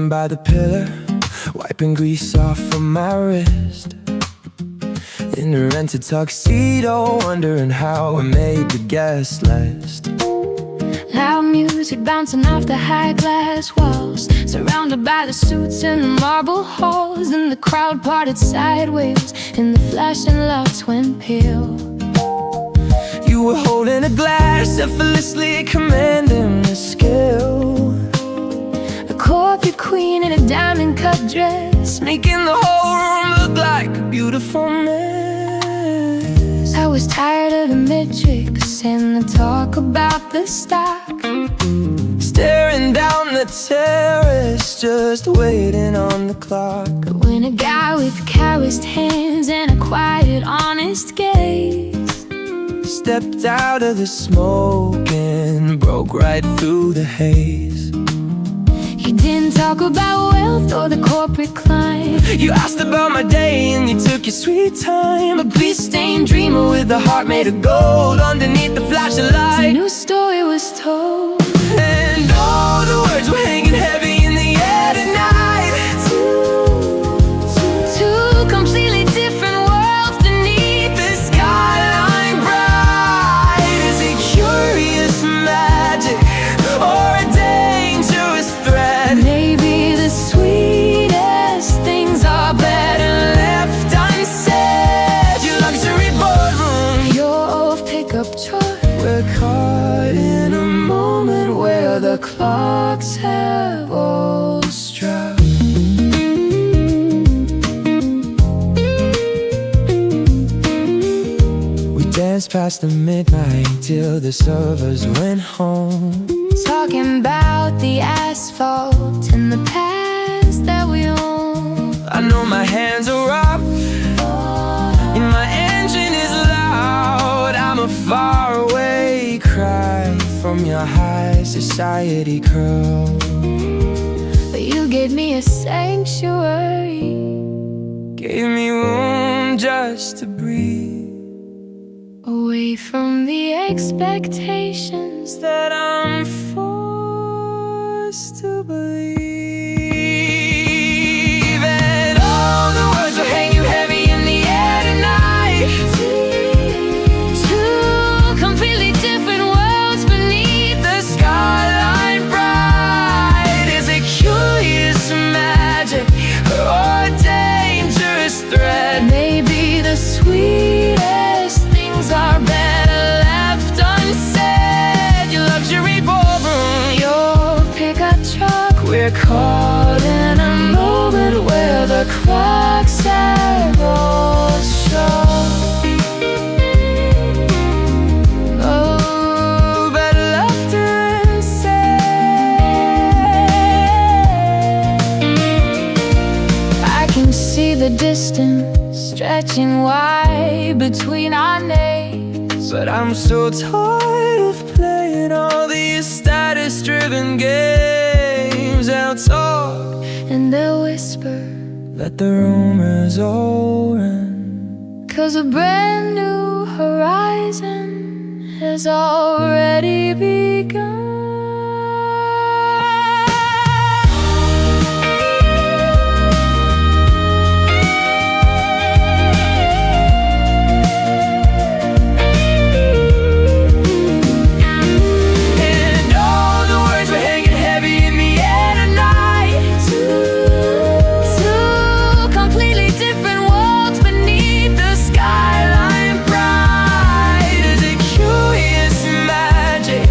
Sitting by the pillar, wiping grease off from my wrist, in a rented tuxedo, wondering how I made the guest list. Loud music bouncing off the high glass walls, surrounded by the suits in the marble halls. And the crowd parted sideways, and the flashing lights went pale. You were holding a glass, effortlessly commanding the scale. A corporate queen in a diamond-cut dress, making the whole room look like a beautiful mess. I was tired of the metrics and the talk about the stock, staring down the terrace, just waiting on the clock. But when a guy with calloused hands and a quiet, honest gaze stepped out of the smoke and broke right through the haze. He didn't talk about wealth or the corporate climb. You asked about my day and you took your sweet time. A peace-stained dreamer with a heart made of gold, underneath the flashing light. A new story was told, and all the words were hanging heavy in the air tonight. Two completely different worlds beneath the skyline bright. Is it curious magic or a dangerous threat? Maybe the sweetest things are better left unsaid. Your luxury boardroom, your old pickup truck, we're caught in a moment where the clocks have all struck. We danced past the midnight till the servers went home, talking about the asphalt and the past that we own. I know my hands are rough and my engine is loud. I'm a faraway cry from your high society curl. But you gave me a sanctuary, gave me room just to breathe, away from the expectations that I'm forced to believe. And all the words will hang you heavy in the air tonight. Two completely different worlds beneath The skyline bright. Is it curious magic or a dangerous threat? maybe the sweetest things are better left unsaid. Your luxury ballroom, Your pickup truck, we're caught in a moment where the clocks have all struck. Oh, better left unsaid. I can see the distance stretching wide between our names. But I'm so tired of playing all these status-driven games. They'll talk And they'll whisper, let the rumors all run. 'cause a brand new horizon has already begun. And all the words were hanging heavy in the air tonight. Two completely different worlds beneath the skyline bright. Is it curious magic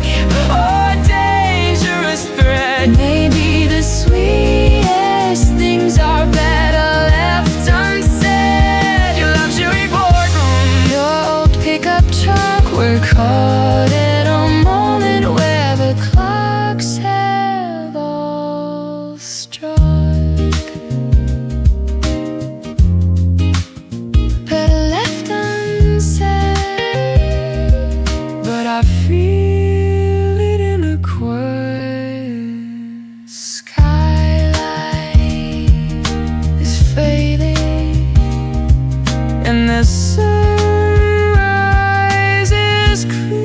or a dangerous threat? Maybe the sweetest things are better left unsaid. Your luxury boardroom, Your old pickup truck, we're caught in a moment where the clocks have all struck. Better left unsaid, but I feel it in a quiet. skyline Is fading and the sunrise is clear.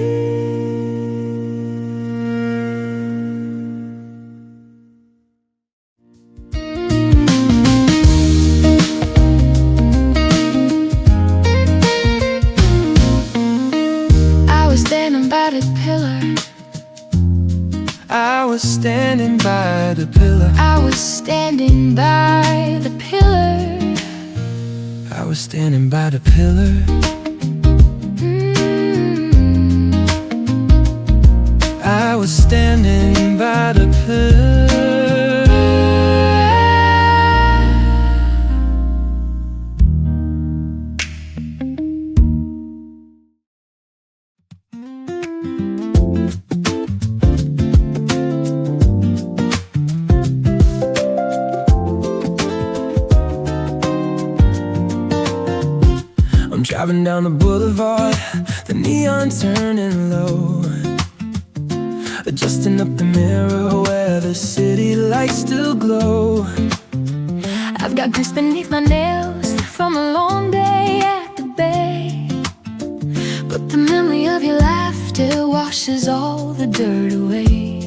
was standing by the pillar. I was standing by the pillar. I was standing by the pillar. I'm driving down the boulevard, the neon turning low, adjusting up the mirror where the city lights still glow. I've got grease beneath my nails from a long day at the bay, but the memory of your laughter washes all the dirt away.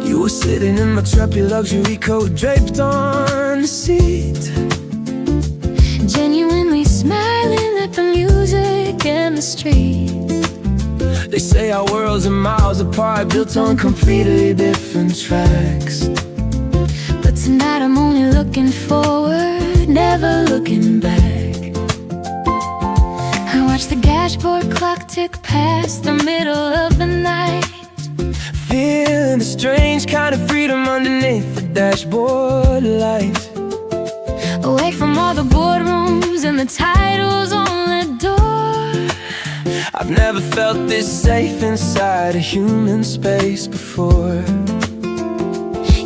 You were sitting in my trappy luxury coat draped on the seat, genuinely smiling at the music and the street. They say our worlds are miles apart, built on completely different tracks. But tonight I'm only looking forward, never looking back. I watch the dashboard clock tick past the middle of the night, feeling a strange kind of freedom underneath the dashboard light. away from all the boardrooms and the titles on the door. I've never felt this safe inside a human space before.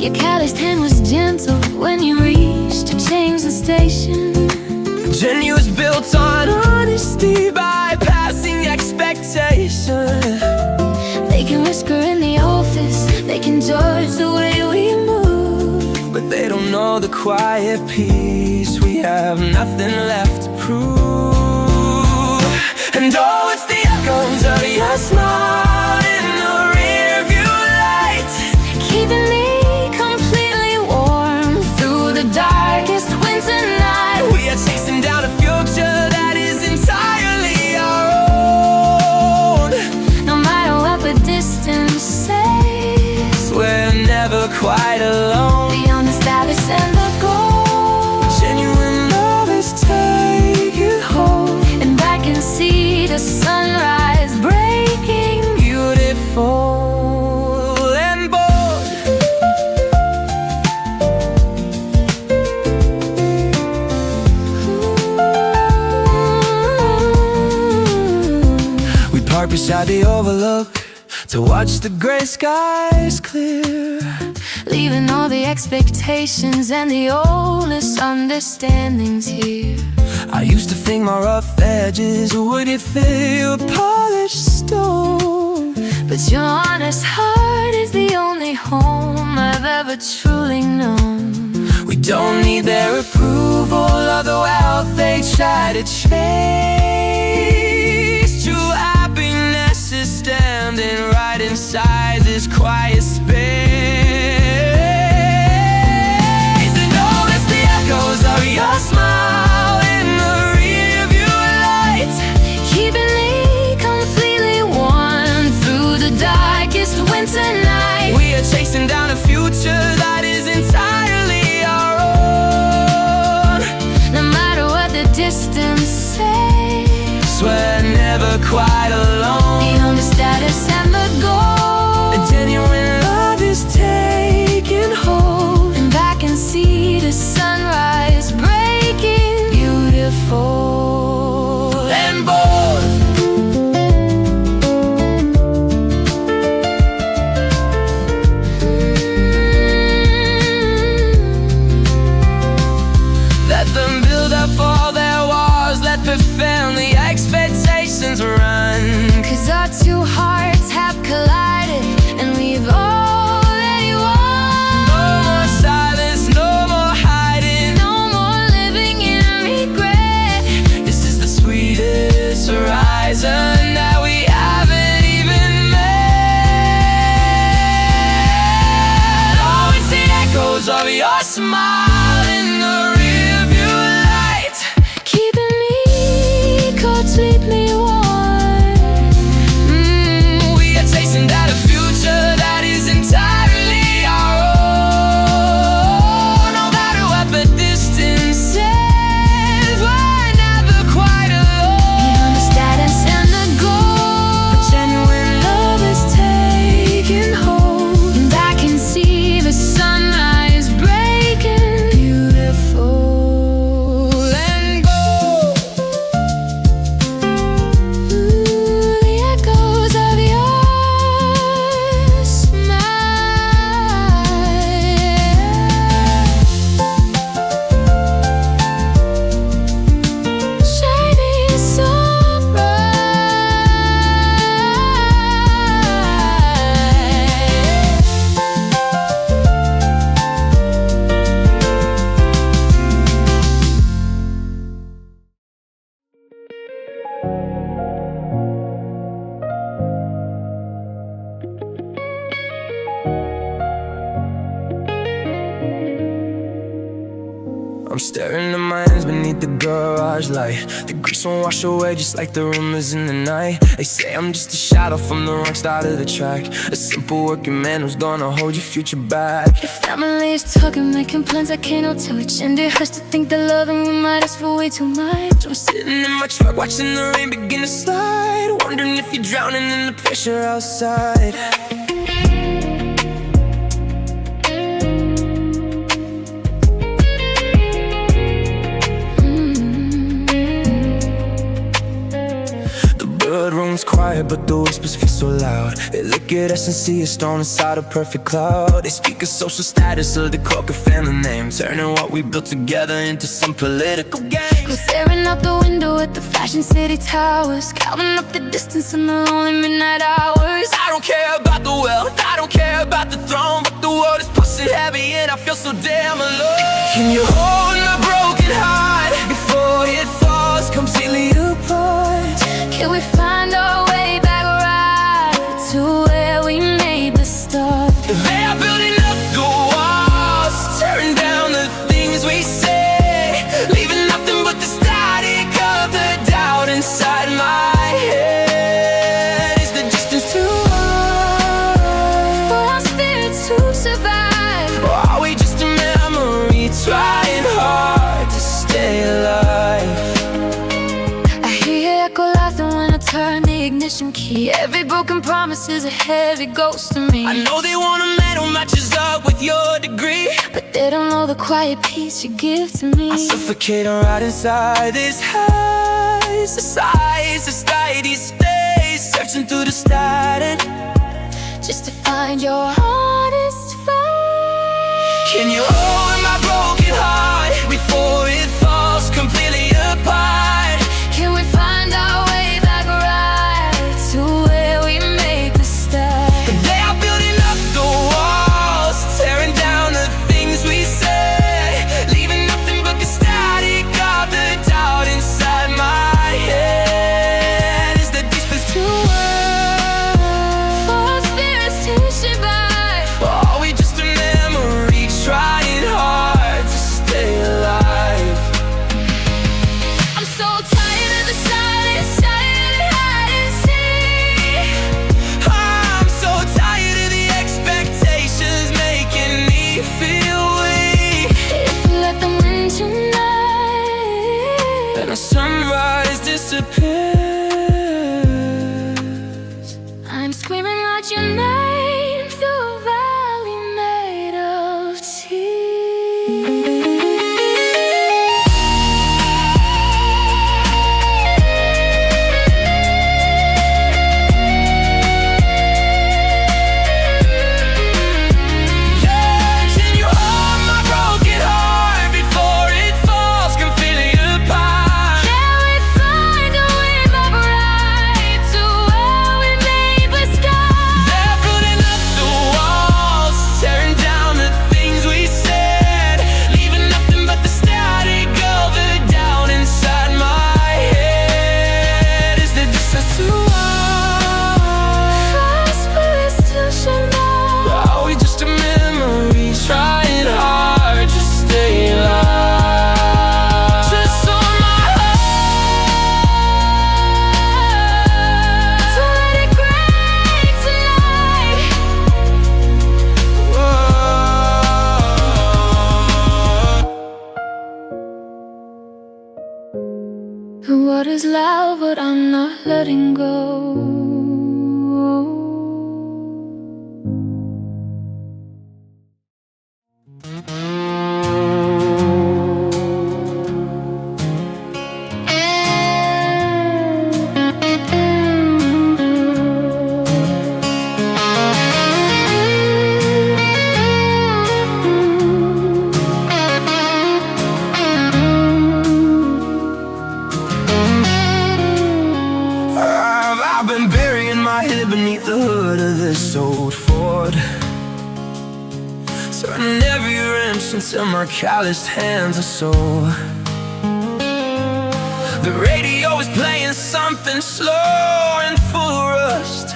Your calloused hand was gentle when you reached to change the station. Genuine built on honesty, bypassing expectation. They can whisper in the office, they can judge the way we move, but they don't know the quiet peace. We have nothing left to prove. And oh, it's the echoes of your smile in the rearview light, keeping me completely warm through the darkest winter night. We are chasing down a future that is entirely our own. No matter what the distance says, we're never quite alone. beyond the status and the goal, Genuine love is taking hold, and I can see the sunrise breaking. beautiful and bold. We park beside the overlook to watch the gray skies clear, Leaving all the expectations and the old misunderstandings here. I used to think my rough edges would fit your polished stone, But your honest heart is the only home I've ever truly known. we don't need their approval or the wealth they try to chase. True happiness is standing right inside this quiet space. And oh, it's the echoes of your smile in the rearview light, Keeping me completely warm through the darkest winter night. we are chasing down a future that is entirely our own. No matter what the distance says, We're never quite alone. beyond the status and the goal, A genuine love is taking hold, and I can see the sunrise breaking. Beautiful and bold. Let them build up all their walls, let the family expectations run. I'm staring at my hands beneath the garage light. The grease won't wash away just like the rumors in the night. They say I'm just a shadow from the wrong side of the track, a simple working man who's gonna hold your future back. Your family is talking, making plans I cannot touch, and it hurts to think that loving you might ask for way too much. I'm sitting in my truck watching the rain begin to slide, wondering if you're drowning in the pressure outside. The room's quiet, but the whispers feel so loud. They look at us and see a storm inside a perfect cloud. They speak of social status, so the corporate family name, turning what we built together into some political game. Go staring out the window at the flashing city towers, counting up the distance in the lonely midnight hours. I don't care about the wealth, I don't care about the throne, but the world is pushing heavy and I feel so damn alone. Can you hold my broken heart before it falls completely apart? Can we find our way back right to where we made the start? They are building up the walls, tearing down the things we say, leaving nothing but the static of the doubt inside my head. Is the distance too wide For our spirits to survive? or are we just a memory trying hard to stay alive? I hear you echo laughing when I turn the ignition key. Every broken promise is a heavy ghost to me. I know they want a man who matches up with your degree, But they don't know the quiet peace you give to me. I suffocate right inside this high society stays, searching through the static Just to find your honest fight. Can you hold my broken heart before it falls completely apart? Can we find our way back right to where we make the start? They are building up the walls, tearing down the things we say, leaving nothing but the static of the doubt inside my head. Is the distance too wide For our spirits to survive? or are we just a memory trying hard to stay alive? I'm so tired of the silence, tired of hide and seek. I'm so tired of the expectations making me feel weak. If we let them win tonight, And a sunrise disappears. I'm screaming out your name through a valley made of tears. Yeah, can you hold my broken heart before it falls completely apart? Can we find a way back right to where we made the start? They're building up the walls, tearing down the things we said, leaving nothing but the static of the doubt inside my head. Is the distance too wide? For our spirits to survive? Are we just a memory trying hard to stay alive? Just on my heart, So let it break tonight. The water's loud, but I'm not letting go. I've been burying my head beneath the hood of this old Ford, turning every wrench until my calloused hands are sore. The radio is playing something slow and full of rust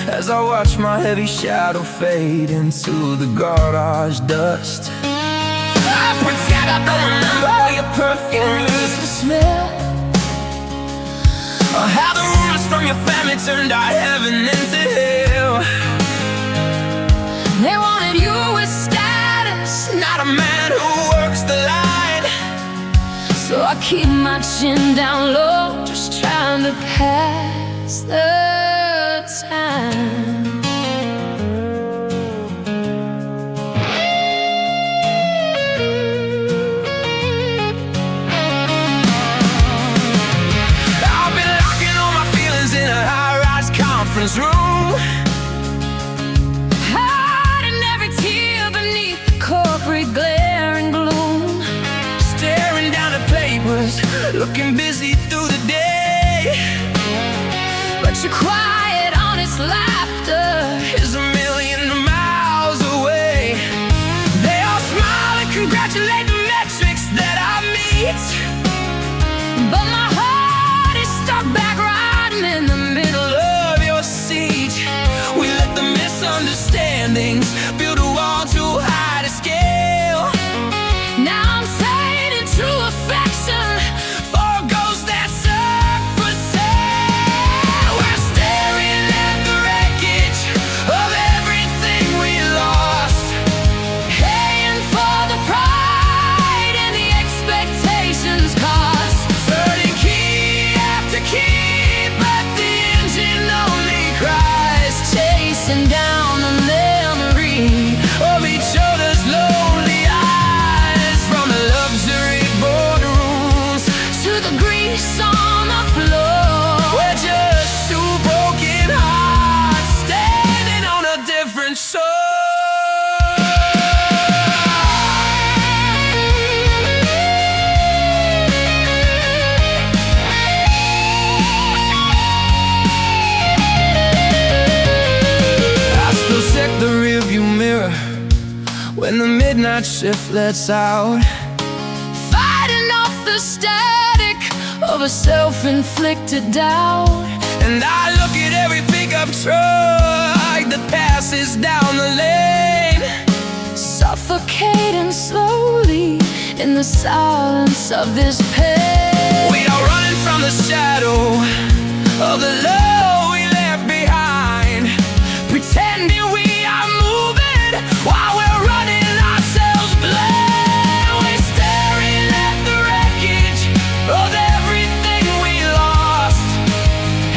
as I watch my heavy shadow fade into the garage dust. I pretend I don't turned our heaven into hell. They wanted you with status, Not a man who works the line. so I keep my chin down low, just trying to pass the time. I've been locking all my feelings in a high-rise conference room, Hiding every tear beneath the corporate glare and gloom. staring down at papers, looking busy through the day. But your quiet, honest laughter Is a million miles away. They all smile and congratulate the metrics that I meet, but my heart is stuck back right in the middle. of your seat. We let the misunderstandings build a wall too high to scale. Now I'm saying in true affection For a ghost that's up for sale. We're staring at the wreckage of everything we lost, paying for the pride and the expectations cost. turning key after key, but the engine only cries, Chasing down the memory of each other's lonely eyes. From the luxury boardrooms, to the grease on the floor. we're just two broken hearts standing on a different shore. I still check the rearview mirror when the midnight shift lets out. Fighting off the static of a self-inflicted doubt. And I look at every pickup truck that passes down the lane, Suffocating slowly in the silence of this pain. we are running from the shadow of the love we left behind, pretending we are moving while we're running ourselves blind. We're staring at the wreckage of everything we lost,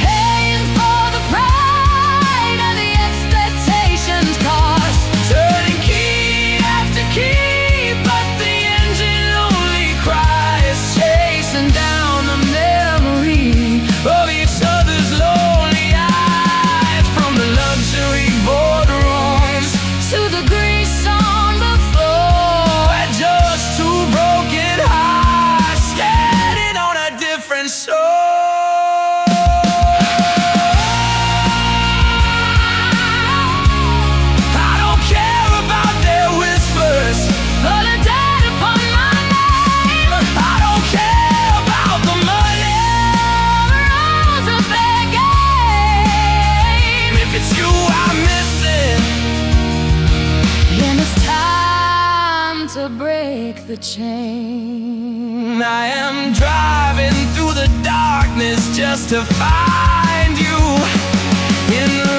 Paying for the pride and the expectations cost. turning key after key, but the engine only cries, Chasing down the memory of each other's lonely eyes. From the luxury boardrooms, to the grease on the floor. we're just two broken hearts standing on a different shore. I don't care about their whispers, Or the debt upon my name. I don't care about the money. The rules of their game. If it's you I'm missing, And it's time to break the chain. I am driving through the darkness just to find you in the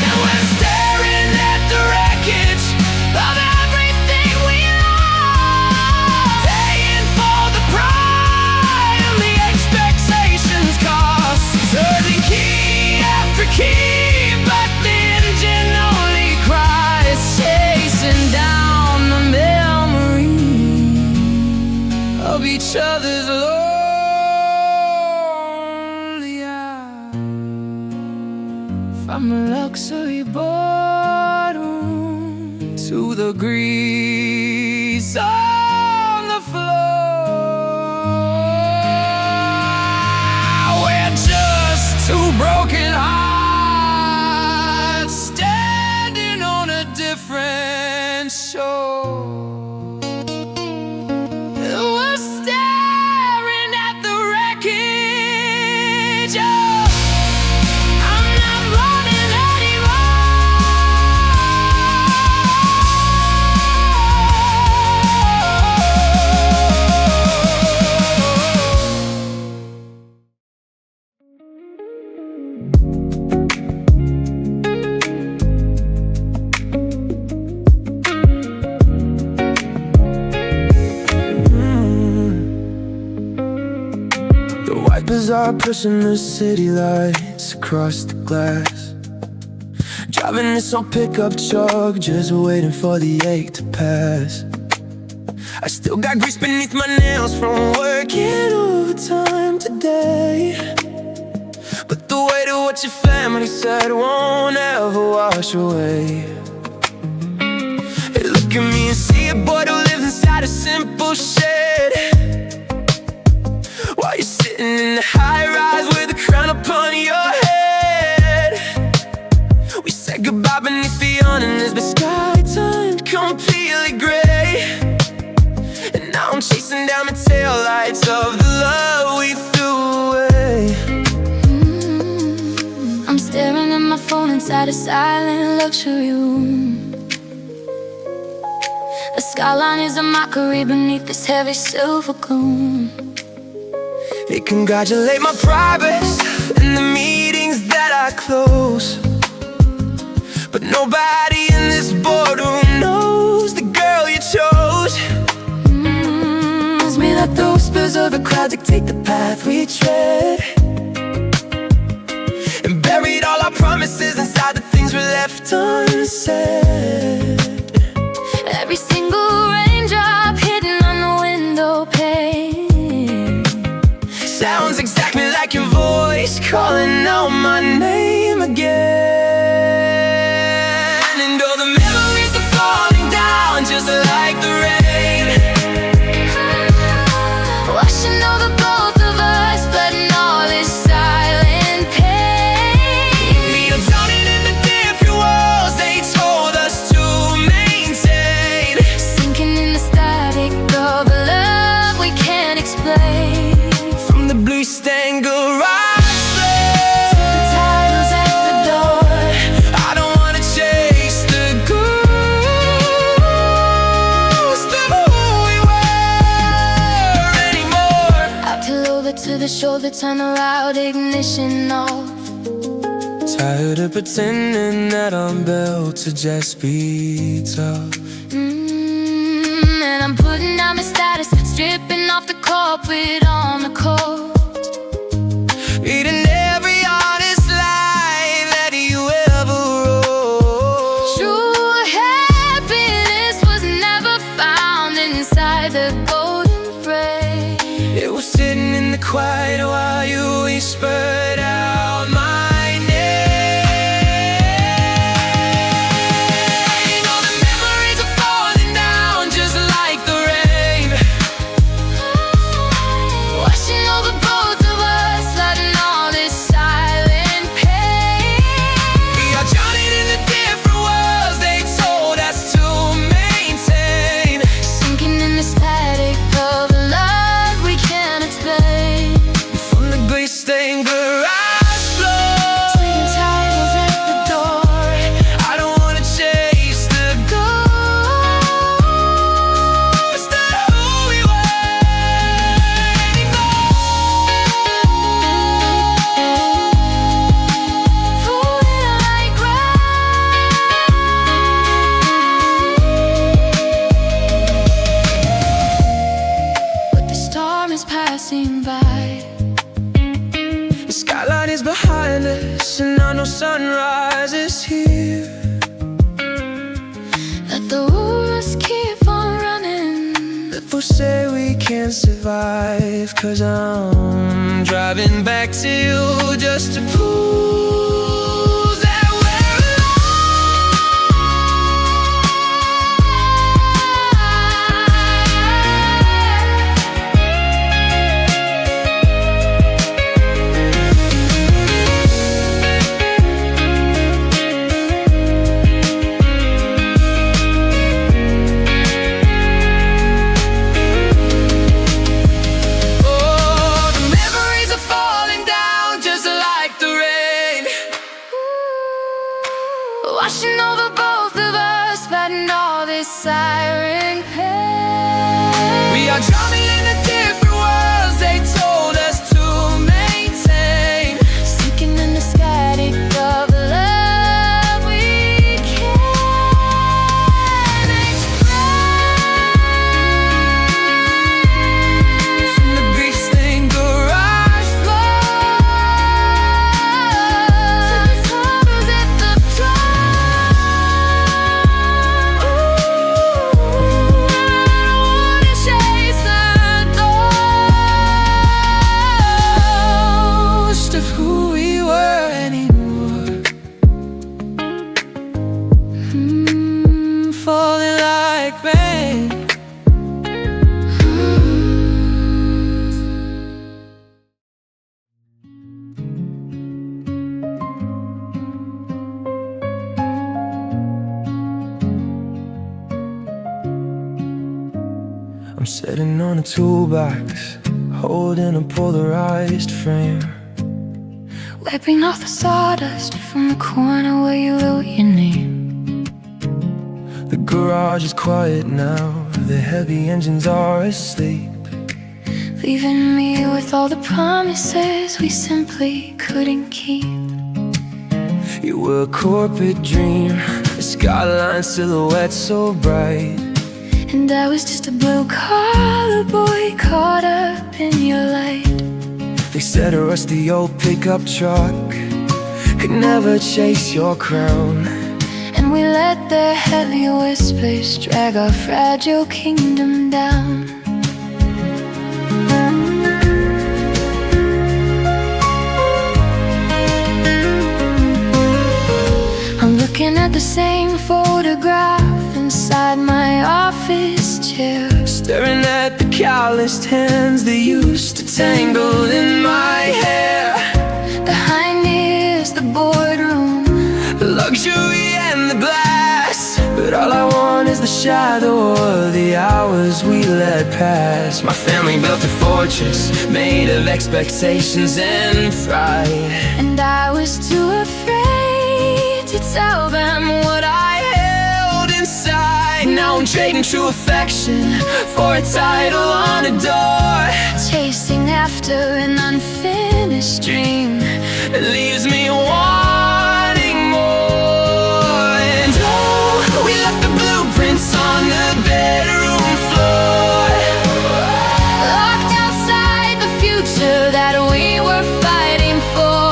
And we're staring at the wreckage of everything we lost, paying for the pride and the expectations cost, turning key after key, but the engine only cries, Chasing down the memory of each other's lonely eyes. from a luxury boardroom To the grease on the floor, we're just two broken hearts bumpers are pushing the city lights across the glass. Driving this old pickup truck, just waiting for the ache to pass. I still got grease beneath my nails from working overtime today. But the weight of what your family said won't ever wash away. Hey, look at me and see a boy who lives inside a simple shed, while you're sitting in the high-rise with a crown upon your head. We said goodbye beneath the awning as the sky turned completely gray. And now I'm chasing down the taillights of the love we threw away. I'm staring at my phone inside a silent luxury room. The skyline is a mockery beneath this heavy silver gloom. They congratulate my progress and the meetings that I close, but nobody in this boardroom knows the girl you chose. As we Let the whispers of the crowd dictate the path we tread, and buried all our promises inside the things we left unsaid. every single raindrop hidden on the window pane Sounds exactly like your voice calling out my name again. And all the memories are falling down just like the rain, washing over both of us, flooding all this silent pain. we are drowning in the different walls they told us to maintain, Sinking in the static of a love we can't explain. from the blue stained garage The titles at the door, I don't wanna chase the ghost of who we were anymore. I pull over to the shoulder, turn the loud ignition off. Tired of pretending that I'm built to just be tough. And I'm putting out my status, stripping off the corporate on the coat. Reading every honest lie that you ever wrote. True happiness was never found inside the golden frame. It was sitting in the quiet while you whispered out my name. All the memories are falling down just like the rain, Washing over both of us, flooding all this silent pain. we are drowning in the different worlds they told us to maintain, Sinking in the static of a love we can't explain. from the gray stained garage floor. Swinging titles at the door, I don't wanna chase the ghost of who we were anymore. falling like rain. But the storm is passing by. The skyline is behind us, and I know sunrise is here. Let the rumors keep on running. People say we can't survive, 'cause I'm driving back to you just to prove that we're oh, the memories are falling down just like the rain. I'm sitting on a toolbox, holding a polarized frame, wiping off the sawdust from the corner where you wrote your name. The garage is quiet now, the heavy engines are asleep, leaving me with all the promises we simply couldn't keep. You were a corporate dream, a skyline silhouette so bright, and I was just a blue-collar boy caught up in your light. They said a rusty old pickup truck could never chase your crown, and we let their heavy whispers drag our fragile kingdom down. I'm looking at the same photograph inside my office chair, staring at the calloused hands that used to tangle in my hair. the high nears, the boardroom, The luxury and the blast, but all I want is the shadow of the hours we let pass. My family built a fortress made of expectations and pride, and I was too afraid to tell them what I held inside. now I'm trading true affection for a title on a door, chasing after an unfinished dream it leaves me wanting more. And oh, we left the blueprints on the bedroom floor, locked outside the future that we were fighting for.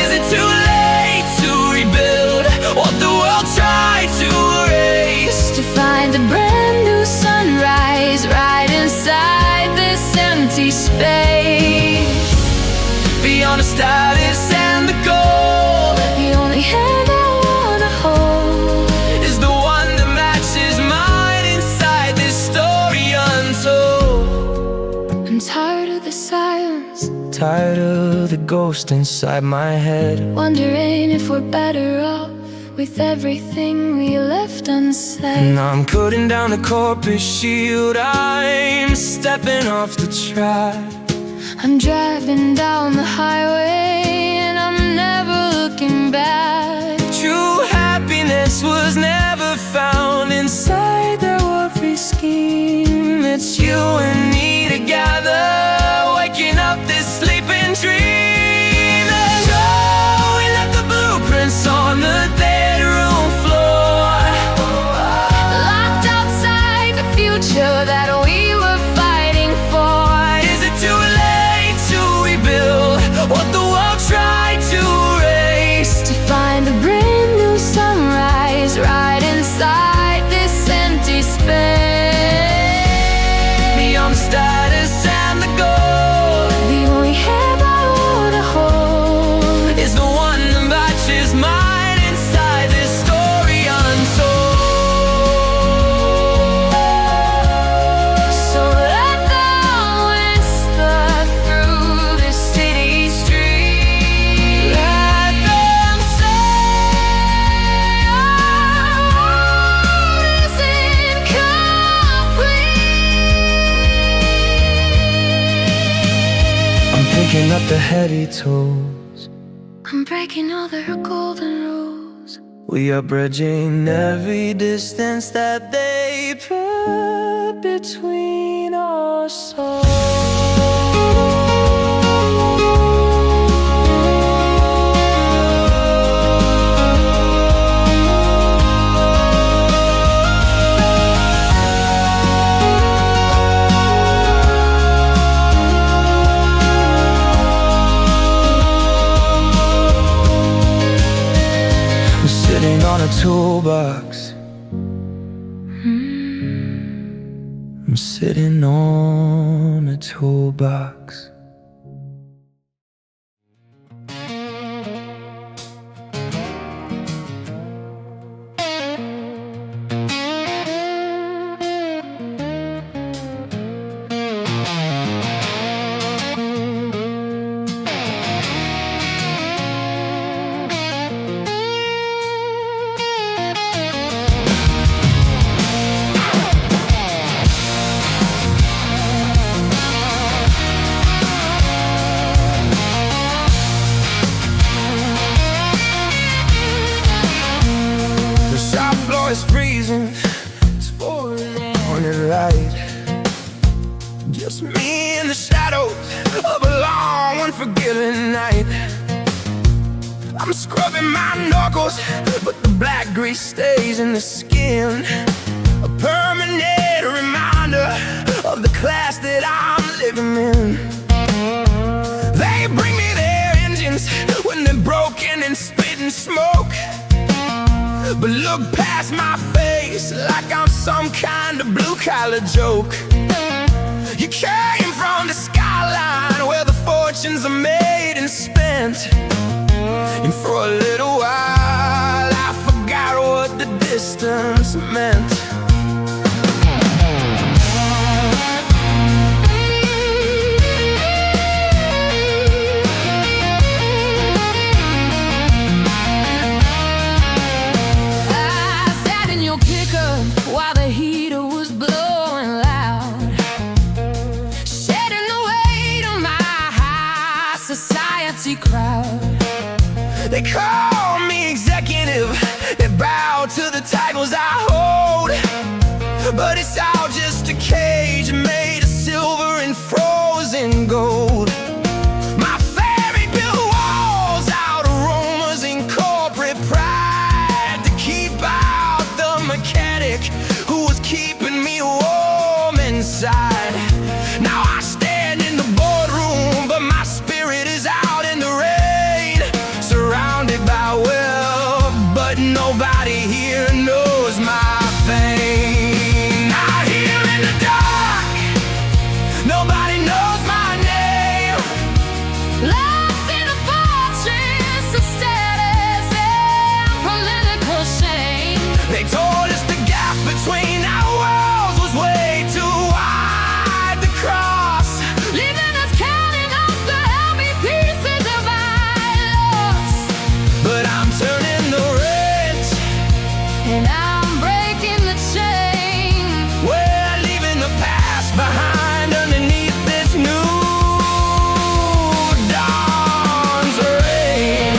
is it too late to rebuild what the world tried to erase? To find a brand new sunrise right inside this empty space, Beyond the status and the goal, the only hand I wanna hold is the one that matches mine inside this story untold. I'm tired of the silence, Tired of the ghost inside my head, wondering if we're better off with everything we left unsaid. now I'm putting down the corporate shield, I'm stepping off the track. I'm driving down the highway and I'm never looking back. True happiness was never found inside that worry scheme. It's you and me together, waking up this sleeping dream. And oh, we left the blueprints on the bedroom floor, Locked outside the future that we were fighting for. is it too late to rebuild what the world tried to erase? To find a brand new sunrise right inside this empty space, Beyond the status and the goal, the only hand I wanna hold is the one that matches mine inside this story untold. So let them whisper through the city streets, Let them say all is incomplete. I'm picking up the heady toes, I'm breaking all their golden rules. we are bridging every distance that they put between our souls. I'm sitting on a toolbox, I'm sitting on a toolbox. unforgiving night. I'm scrubbing my knuckles, but the black grease stays in the skin. A permanent reminder of the class that I'm living in. They bring me their engines when they're broken and spitting smoke, but look past my face like I'm some kind of blue-collar joke. You came from the skyline where the fortunes are made and spent, and for a little while I forgot what the distance meant. While the heater was blowing loud, shedding the weight on my high society crowd. They call me executive, they bow to the titles I hold, but it's all just a cage made of silver and frozen gold. My family built walls out of aromas and corporate pride to keep out the mechanic who was keeping me warm inside. Now I stand in the boardroom, but my spirit is out in the rain, surrounded by wealth, but nobody here knows my pain. Out here in the dark, nobody knows my name. Locked in a fortress of status and political shame. They told us the gap between our worlds was way too wide to cross, Leaving us counting up the heavy pieces of our loss. but I'm turning the wrench. And I'm breaking the chain. We're leaving the past behind underneath this new dawn's rain.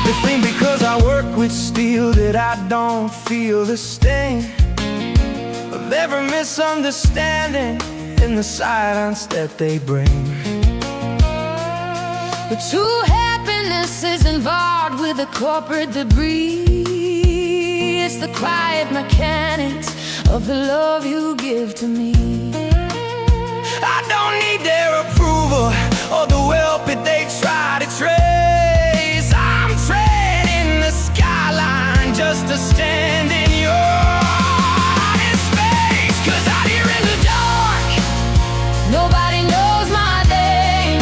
They think because I work with steel that I don't feel the sting of every misunderstanding in the silence that they bring. But true happiness is involved with the corporate debris. It's the quiet mechanics of the love you give to me. I don't need their approval or the wealth that they try to trace. I'm treading the skyline just to stand in your honest face. 'Cause out here in the dark, Nobody knows my name.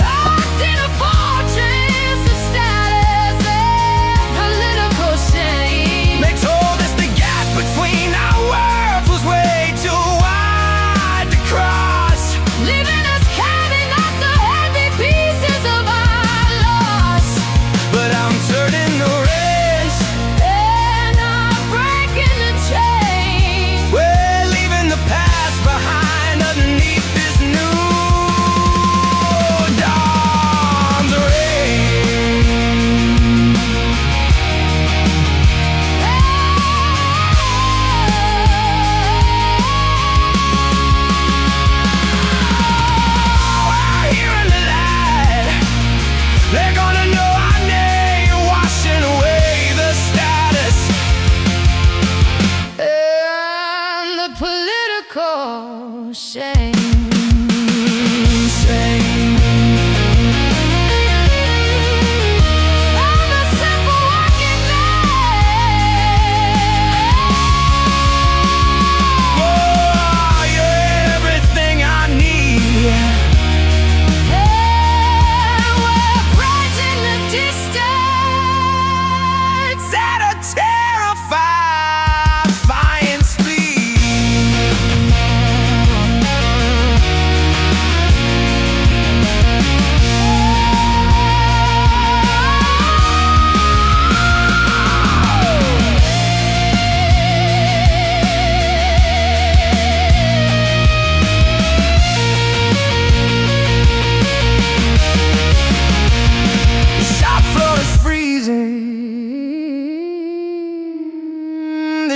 Locked in a fortress of status and political shame. they told us the gap between our worlds was way too wide to cross, Leaving us counting up the heavy pieces of our loss. but I'm turning the wrench. And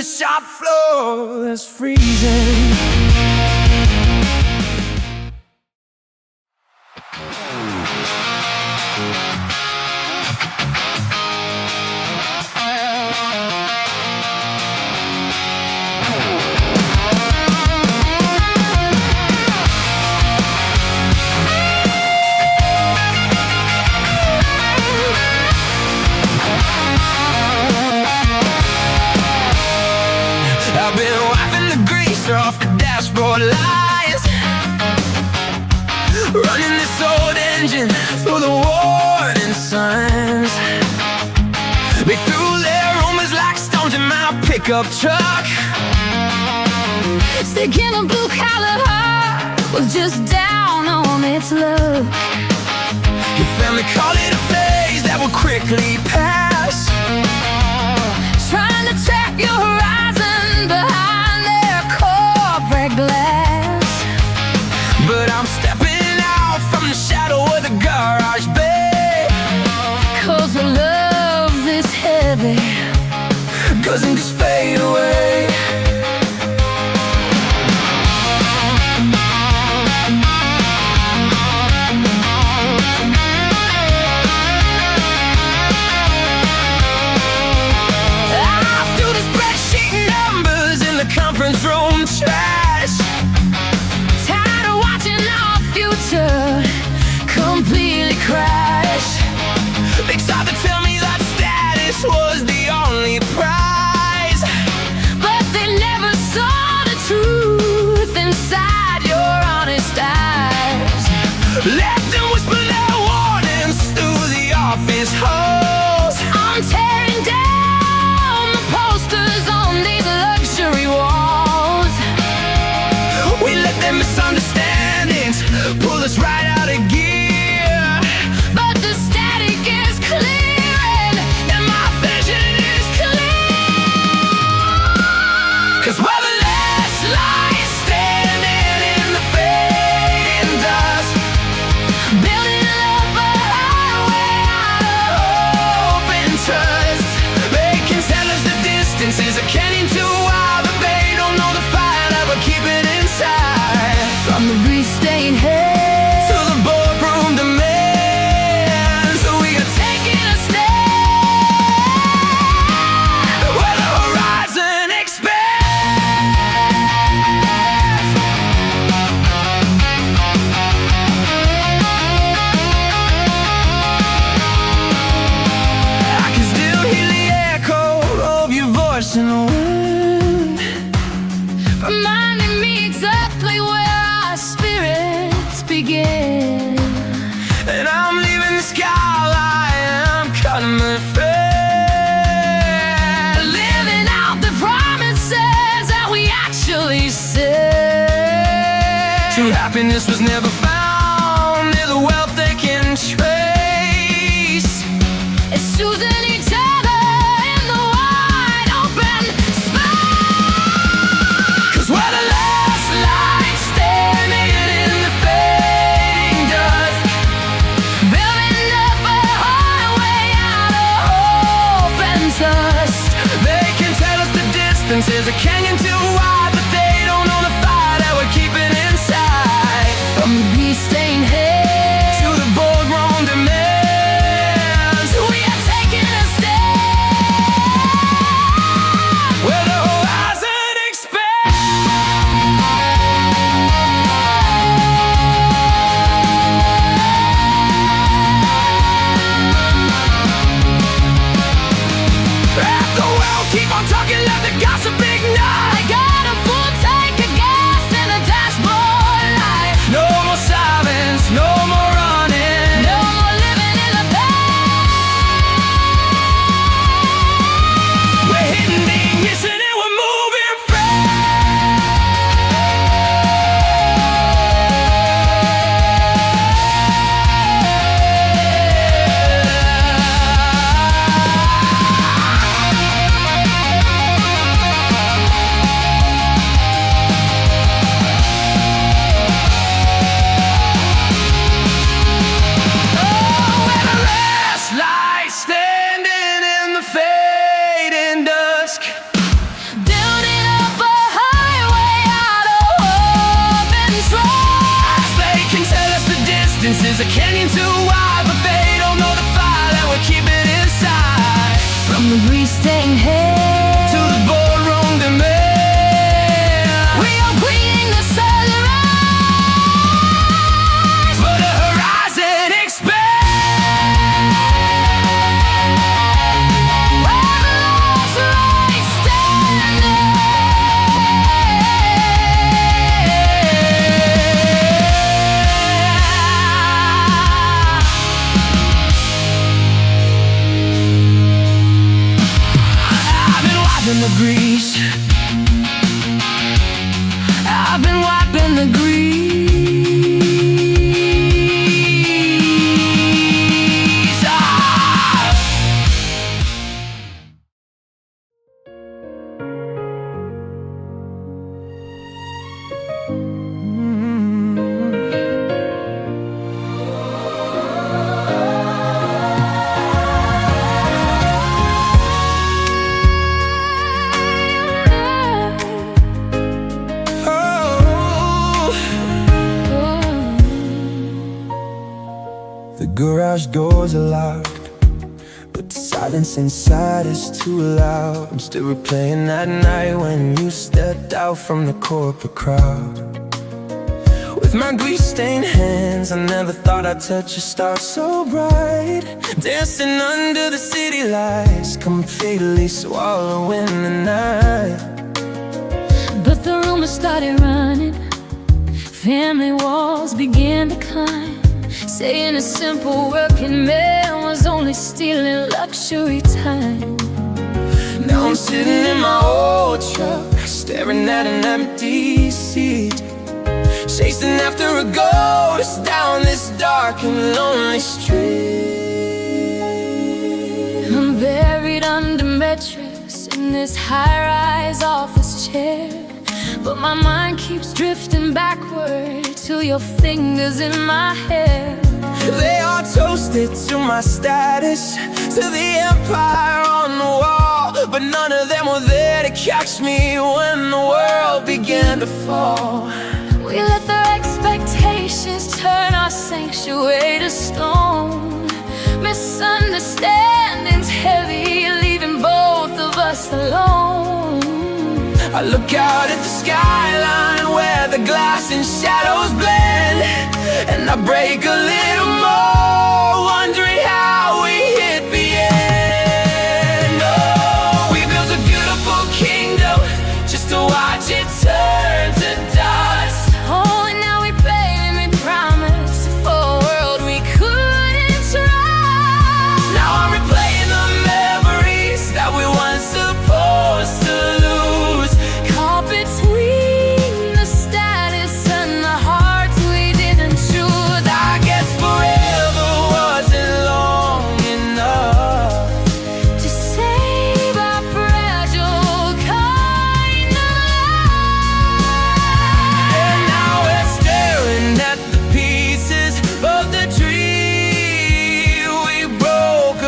shop floor that's freezing. I've been wiping the grease off the dashboard lights, running this old engine through the warning signs. They threw their rumors like stones in my pickup truck. Sticking a blue-collar heart was just down on its luck. Your family called it a phase that will quickly pass, Trying to track your horizon behind their corporate glass. but I'm stepping out from the shadow of the garage bay. 'Cause a love this heavy Doesn't just fade away. Through the spreadsheet numbers in the conference room trash, tired of watching our future completely crash. they tried to tell me that status was the only prize, But they never saw the truth inside your honest eyes. let them whisper their warnings through the office halls. I'm tearing down the posters on these luxury walls. We let their misunderstandings pull us right out of gear, But the static is clearing and my vision is clear. 'Cause we're the last light standing in the fading dust, building up a highway out of hope and trust. They can tell us the distance is a canyon too wild, but they don't know the fire that we're keeping inside. from the grease-stained head To the boardroom demands, we are taking a stand where the horizon expands. I can still hear the echo of your voice in the wind, reminding me exactly where our spirits begin. and I'm leaving the skyline, I'm cutting my thread, Living out the promises that we actually said. true happiness was never found near the wealth they can trace. It's choosing each other in the wide open space. 'Cause we're the last light standing in the fading dusk, Building up a highway out of hope and trust. they can tell us the distance is a canyon too wide, but they don't know the fire that we're keeping inside. From the grease-stained head To the boardroom demands, we are taking a stand where the horizon expands. Let the world keep on talking, let the gossip ignite. I got a full tank of gas and a dashboard light. No more silence, no more running. No more living in the past. We're hitting the ignition and we're moving fast. staying here to the ballroom demand. We are greeting the sunrise, for the horizon expands. where the lost right standing. The grease, I've been wiping the grease. The garage doors are locked, but the silence inside is too loud. I'm still replaying that night when you stepped out from the corporate crowd. With my grease-stained hands, I never thought I'd touch a star so bright, dancing under the city lights, completely swallowing the night. But the rumors started running, family walls began to climb, saying a simple working man was only stealing luxury time. Now I'm sitting in my old truck, staring at an empty seat, chasing after a ghost down this dark and lonely street. I'm buried under mattress in this high-rise office chair, but my mind keeps drifting backward to your fingers in my hair. They all toasted to my status, to the empire on the wall, but none of them were there to catch me when the world began to fall. We let their expectations turn our sanctuary to stone. Misunderstandings heavy, leaving both of us alone. I look out at the skyline where the glass and shadows blend, and I break a little more, wondering how we hit the end. Oh, we built a beautiful kingdom just to watch it turn to dust. Oh, and now we pay and we promise for a world we couldn't trust. Now I'm replaying the memories that we once supposed to lose, caught between the status and the hearts we didn't choose. I guess forever wasn't long enough To save our fragile kind of love. and now we're staring at the pieces of the tree we broke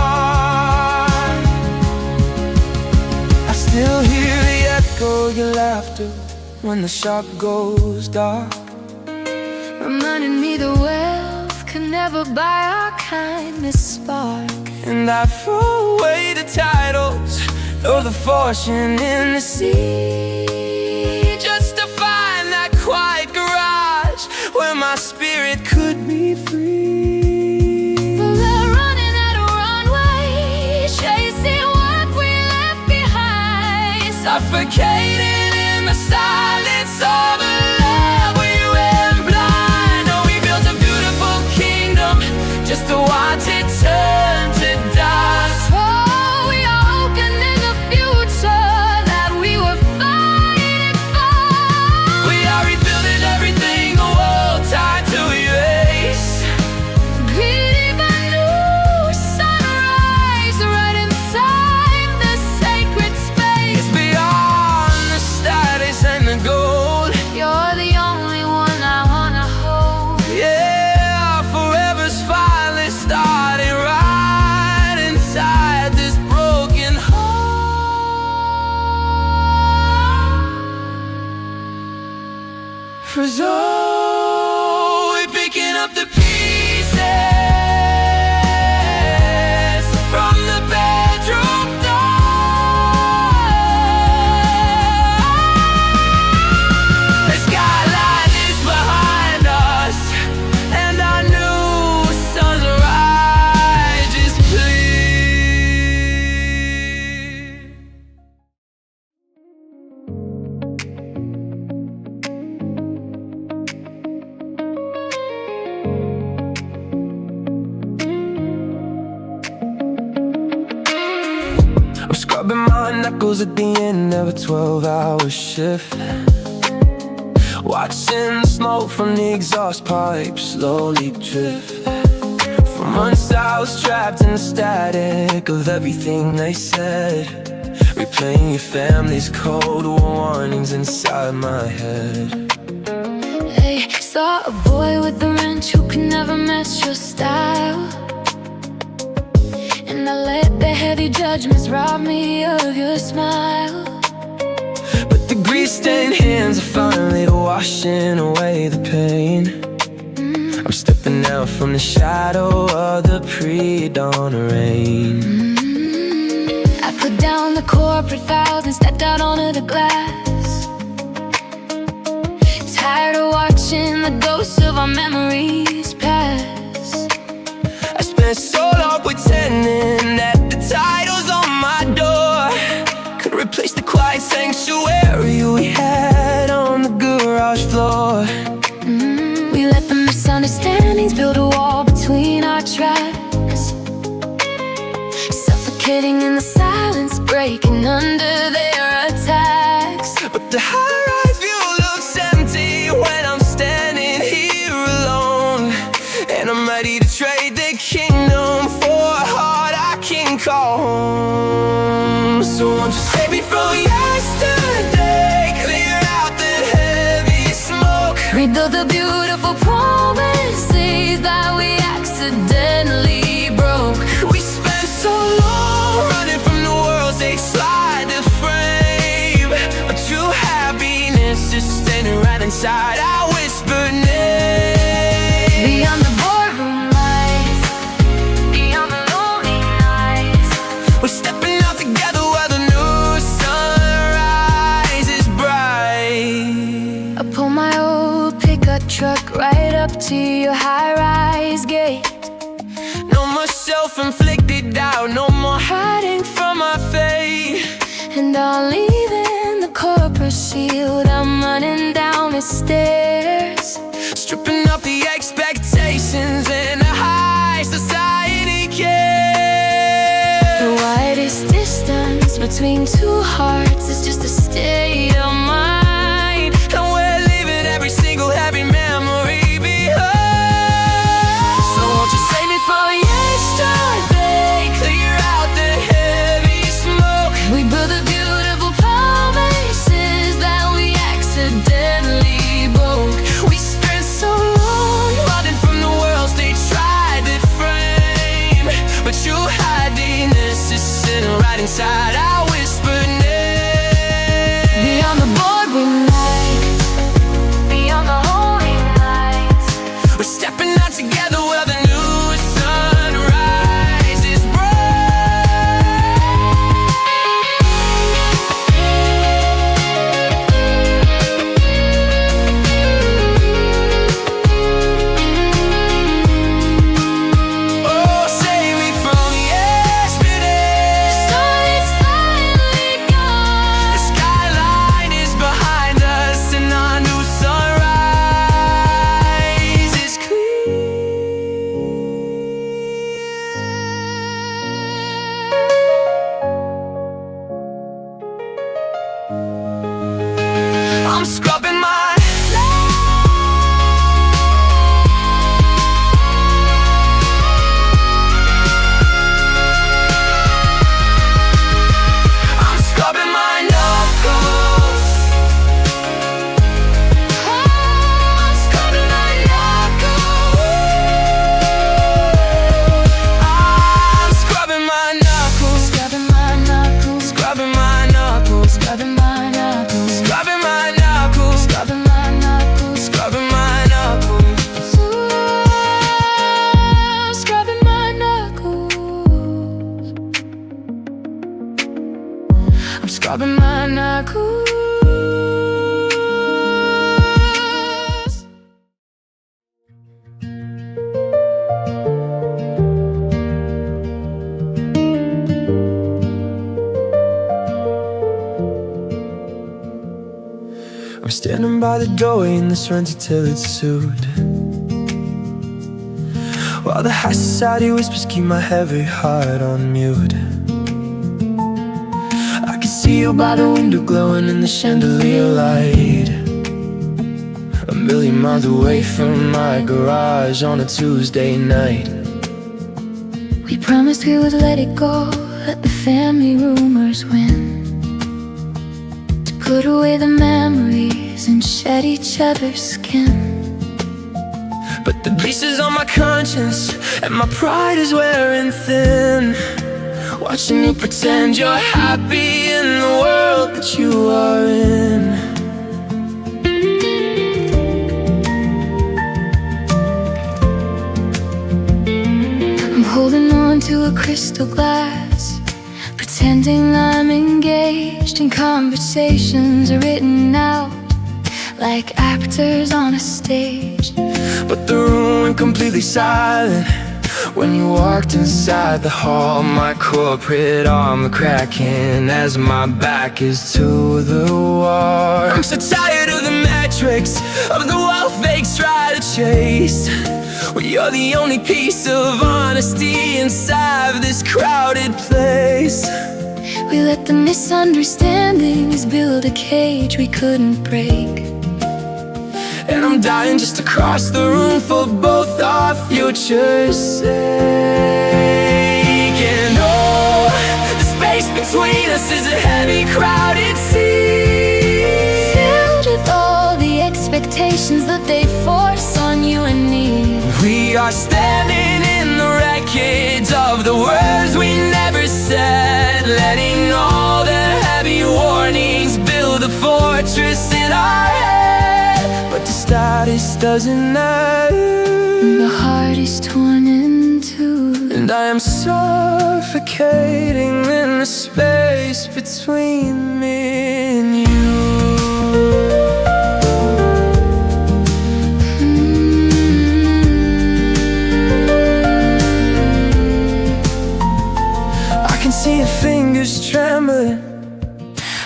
apart. I still hear the echo of your laughter when the shop goes dark, Reminding me the wealth could never buy our kindness spark. and I throw away the titles, throw the fortune in the sea, just to find that quiet garage where my spirit could be free. We're running at a runway, chasing what we left behind. Suffocating in the silence of a love we went blind. Oh, we built a beautiful kingdom just to watch it turn to dust. Oh, we are hoping in the future that we were fighting for. We are rebuilding everything the world tried to erase. Greeting a new sunrise right inside the sacred space. It's beyond the status and the gold. You're the only one I wanna hold. Yeah, forever's finally starting right inside this broken heart. 'Cause oh, we're picking up the pieces from the bedroom scrubbing my knuckles at the end of a 12-hour shift, watching the smoke from the exhaust pipe slowly drift. For months I was trapped in the static of everything they said, replaying your family's cold warnings inside my head. Hey, saw a boy with a wrench who could never match your style, and I let the heavy judgments rob me of your smile. But the grease-stained hands are finally washing away the pain. I'm stepping out from the shadow of the pre-dawn rain. I put down the corporate files and stepped out onto the glass, tired of watching the ghosts of our memories pass. I spent so long pretending that the titles on my door could replace the quiet sanctuary we had on the garage floor. We let the misunderstandings build a wall between our tracks, suffocating in the silence, breaking under their attacks. But the high-rise view looks empty when I'm standing here alone, and I'm ready to trade the kingdom for a heart I can call home. So won't you save me from yesterday, clear out the heavy smoke, Rebuild the beautiful promises that we accidentally broke. we spent so long running from the worlds they tried to frame. A true happiness is standing right inside our whispered name. Beyond the boardroom lights, beyond the lonely nights, We're stepping out together where the new sunrise is bright. I pull my old pickup truck right up to your high-rise gate. No more self-inflicted doubt, no more hiding from our fate. And I'm leaving the corporate shield, I'm running down the stairs, Stripping up the expectations and the high society care. the widest distance between two hearts is just a state of mind. And we're leaving every single happy memory behind. So won't you save me from yesterday, clear out the heavy smoke, We build the beautiful promises that we accidentally broke. we spent so long running from the worlds they tried to frame. But true happiness is sitting right inside our whispered name. Beyond the boardroom lights, beyond the holy nights, We're stepping out together where the new sunrise is bright. Oh, save me from yesterday. sun is finally gone. The skyline is behind us and our new sunrise is clear. I'm scrubbing my I'm scrubbing my knuckles. I'm scrubbing my knuckles. I'm scrubbing my knuckles. Scrubbing my knuckles, Scrubbing my knuckles. scrubbing my knuckles, Scrubbing my knuckles. scrubbing my knuckles, Scrubbing my knuckles. ooh, scrubbing my knuckles. I'm scrubbing my knuckles. I'm standing by the doorway in this rented tailored suit, while the high society whispers keep my heavy heart on mute. see you by the window glowing in the chandelier light, a million miles away from my garage on a Tuesday night. We promised we would let it go, let the family rumors win, to put away the memories and shed each other's skin. But the pieces on my conscience and my pride is wearing thin, watching you pretend you're happy in the world that you are in. I'm holding on to a crystal glass, pretending I'm engaged in conversations written out like actors on a stage. But the room went completely silent when you walked inside the hall, my corporate armor cracking as my back is to the wall. I'm so tired of the metrics, of the wealth fakes try to chase, well, you're the only piece of honesty inside this crowded place. We let the misunderstandings build a cage we couldn't break, and I'm dying just to cross the room for both our future's sake. And oh, the space between us is a heavy, crowded sea, filled with all the expectations that they force on you and me. We are standing in the wreckage of the words we never said, letting all the heavy warnings build a fortress in our head. But the status doesn't matter, the heart is torn in two, and I am suffocating in the space between me and you. I can see your fingers trembling,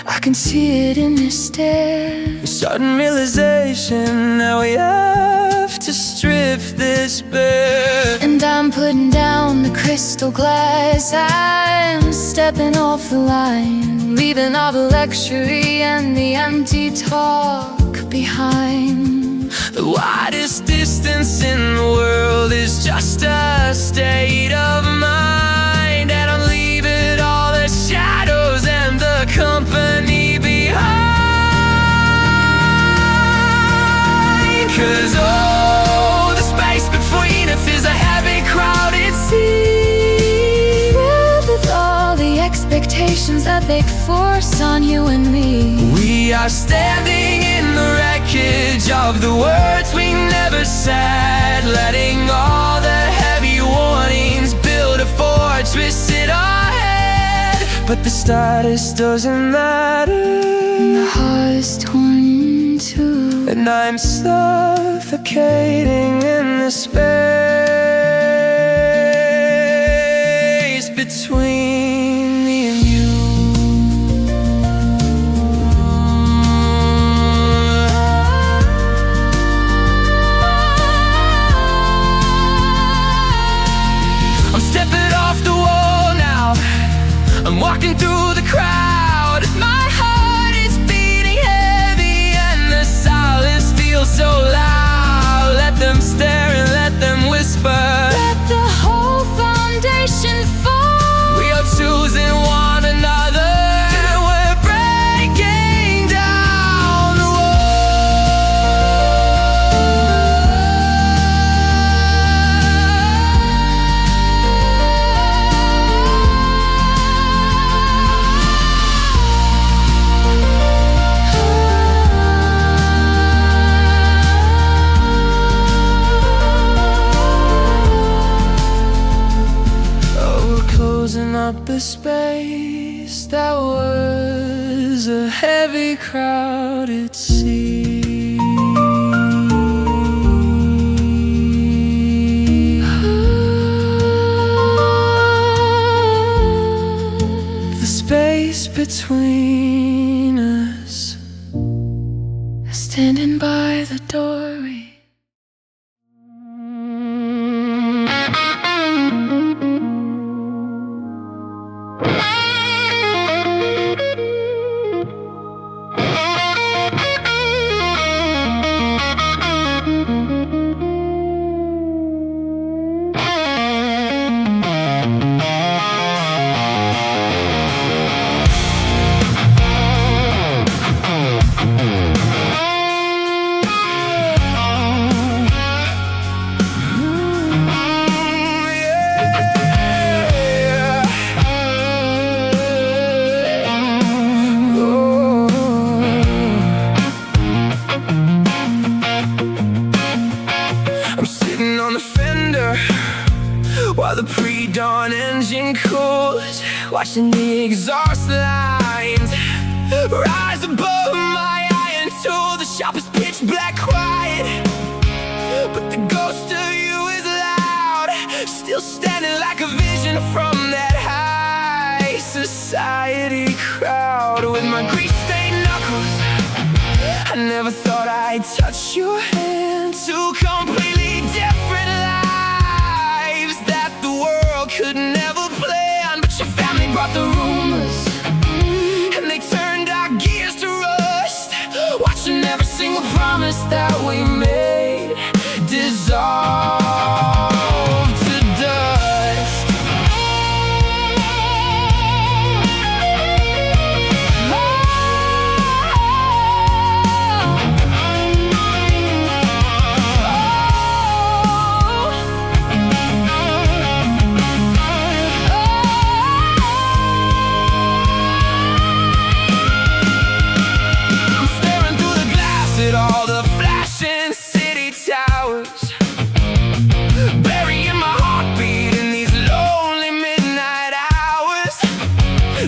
I can see it in your stare. sudden realization now we have to strip this bare. And I'm putting down the crystal glass, I'm stepping off the line, leaving all the luxury and the empty talk behind. The widest distance in the world is just a state of mind, and I'm leaving all the shadows and the company behind. 'Cause oh, the space between us is a heavy, crowded sea, filled with all the expectations that they force on you and me. we are standing in the wreckage of the words we never said, letting all the heavy warnings build a fortress in our head. But the status doesn't matter, The heart is torn in two, and I'm suffocating in the space between me and you. I'm stepping off the wall now, I'm walking through the crowd. My heart is beating heavy and the silence feels so loud. Let them stare and let them whisper, let the whole foundation fall. we are choosing one another, we're breaking down the closing up a space that was a heavy, crowded sea. The space between us, Standing by the doorway. watching the exhaust lines rise above my eye until the shop is pitch black quiet. But the ghost of you is loud, still standing like a vision from that high society crowd. With my grease-stained knuckles, I never thought I'd touch your hand. Two completely different lives that the world could never plan. But your family brought the rumors, and they turned our gears to rust, watching every single promise that we made dissolve to dust. I'm staring through the glass at all the flashing city towers, burying my heartbeat in these lonely midnight hours.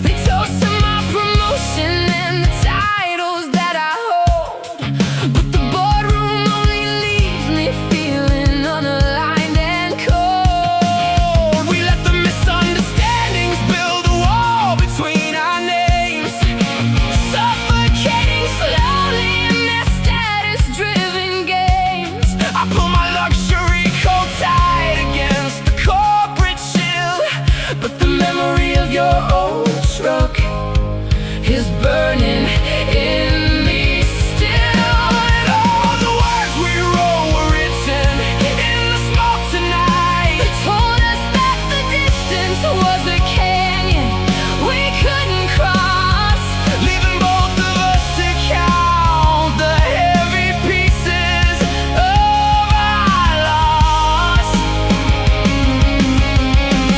They toasted my promotion and the titles that I hold, but the boardroom only leaves me feeling unaligned and cold. We let the misunderstandings build a wall between our names, suffocating slowly in their status-driven games. I pull my luxury coat tight against the corporate chill, but the memory of your old truck is burning in me still. And all the words we wrote were written in the smoke tonight. They told us that the distance was a canyon we couldn't cross, leaving both of us to count the heavy pieces of our loss.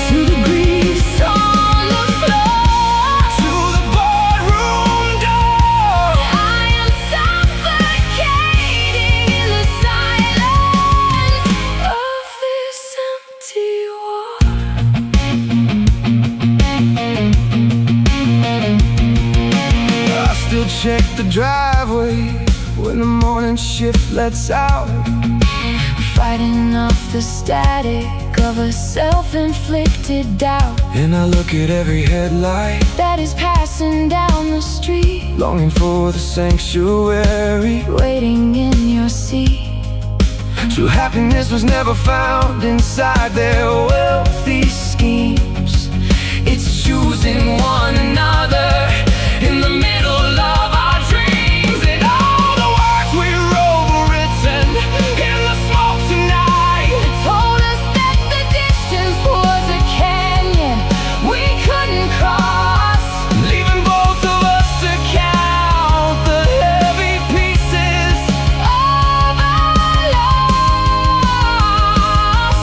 To the grease on the floor, to the boardroom door, I am suffocating in the silence of this empty war. I still check the driveway when the morning shift lets out, fighting off the static of a self-inflicted doubt. And I look at every headlight that is passing down the street, longing for the sanctuary waiting in your seat. True happiness was never found inside their wealthy schemes. It's choosing one another in the middle of our dreams. And all the words we wrote were written in the smoke tonight. They told us that the distance was a canyon we couldn't cross, leaving both of us to count the heavy pieces of our loss.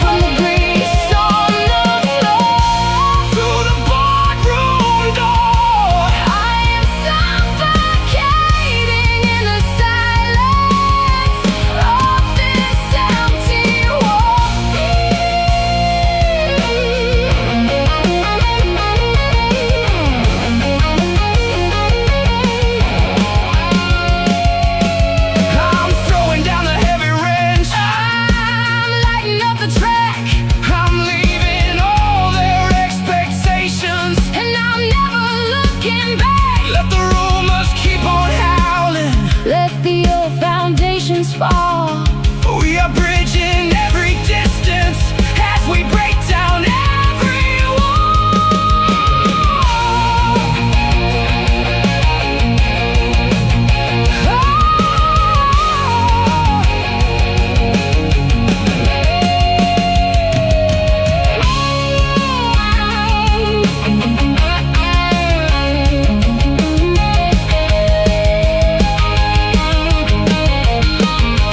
From the grease on the floor to the boardroom door, I am suffocating in the silence of this empty war. I'm throwing down the heavy wrench, I'm lighting up the track, I'm leaving all their expectations, and I'm never looking back. Let the rumors keep on howling, let the old foundations fall. We are bridging every distance as we break down every wall.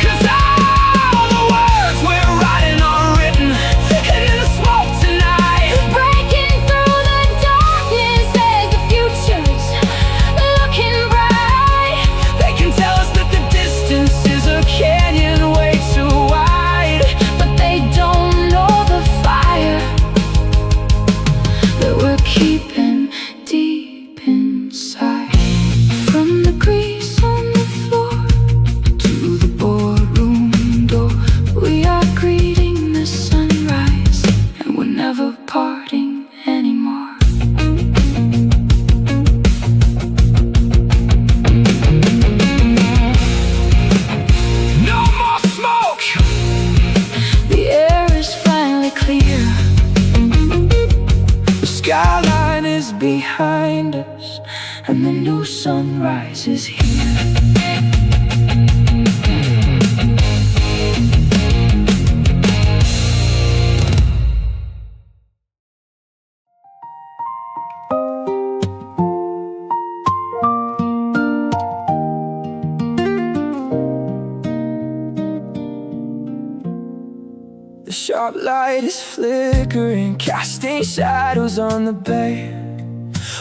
'Cause I is behind us, and the new sunrise is here. The sharp light is flickering, casting shadows on the bay,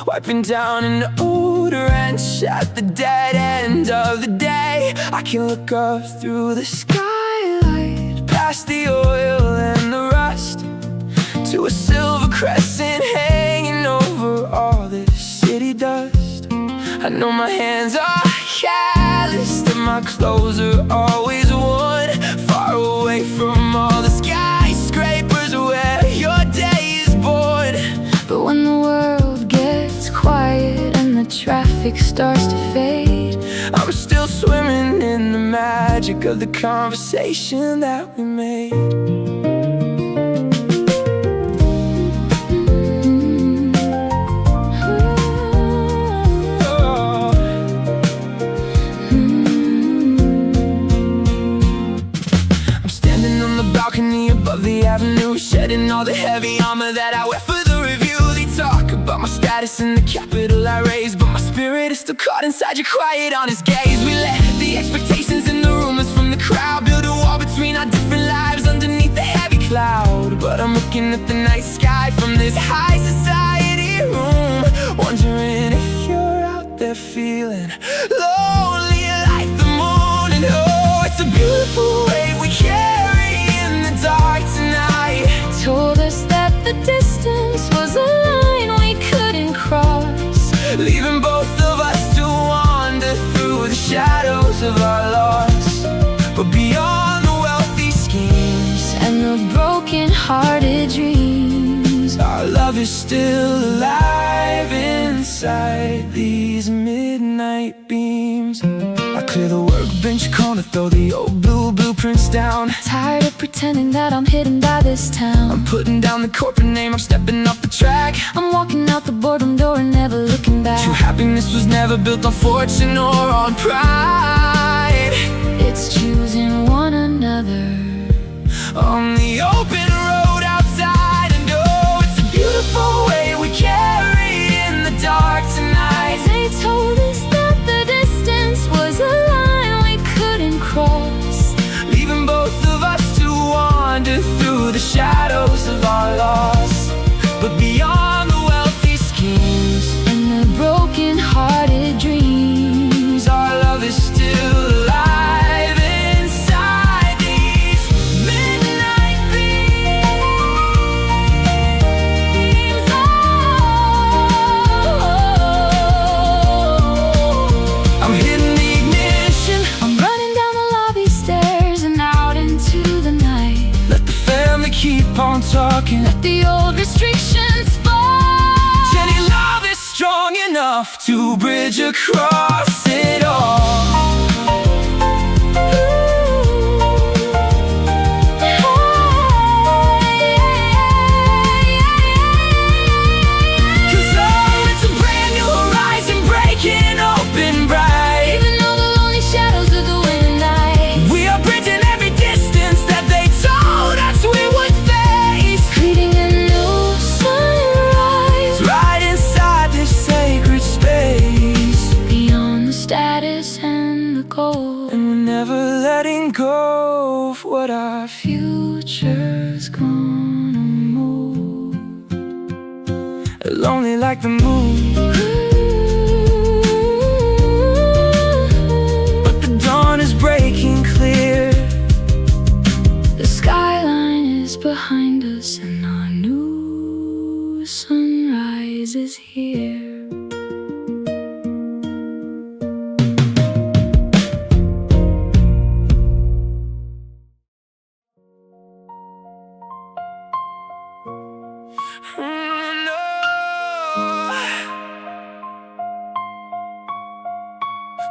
wiping down an old wrench at the dead end of the day. I can look up through the skylight, past the oil and the rust, to a silver crescent hanging over all this city dust. I know my hands are calloused and my clothes are always worn, far away from all the skyscrapers where your day is born. But when the world gets quiet and the traffic starts to fade, I'm still swimming in the magic of the conversation that we made. Above the avenue, shedding all the heavy armor that I wear for the review. They talk about my status and the capital I raise, but my spirit is still caught inside your quiet, honest gaze. We let the expectations and the rumors from the crowd build a wall between our different lives underneath the heavy cloud. But I'm looking at the night sky from this high society room, wondering if you're out there feeling lonely like the moon. And oh, it's a beautiful way we carry dark tonight. Told us that the distance was a line we couldn't cross, leaving both of us to wander through the shadows of our loss. But beyond the wealthy schemes and the broken-hearted dreams, our love is still alive inside these midnight beams. I clear the workbench corner, throw the old blue blueprints down. Tired of pretending that I'm hidden by this town. I'm putting down the corporate name, I'm stepping off the track. I'm walking out the boardroom door and never looking back. True happiness was never built on fortune or on pride. It's choosing one another on the open road outside. And oh, it's a beautiful way we carry in the dark tonight. They told us that the distance was a line we couldn't cross, leaving both of us to wander through the shadows of our loss. But beyond the wealthy schemes and the broken-hearted dreams, our love is still alive inside these midnight beams. Oh, I'm hitting the ignition, I'm running down the lobby stairs and out into the night. let the family keep on talking, Let the old restrictions fall. Jenny, love is strong enough to bridge across it all. Cause oh, it's a brand new horizon breaking open bright. Even though the lonely shadows of the winter night, We are bridging every distance that they told us we would face, creating a new sunrise right inside this sacred space. beyond the status and the goal. And we're never letting go of what our future's gonna move. Lonely like the moon, but the dawn is breaking clear. The skyline is behind us and our new sunrise is here.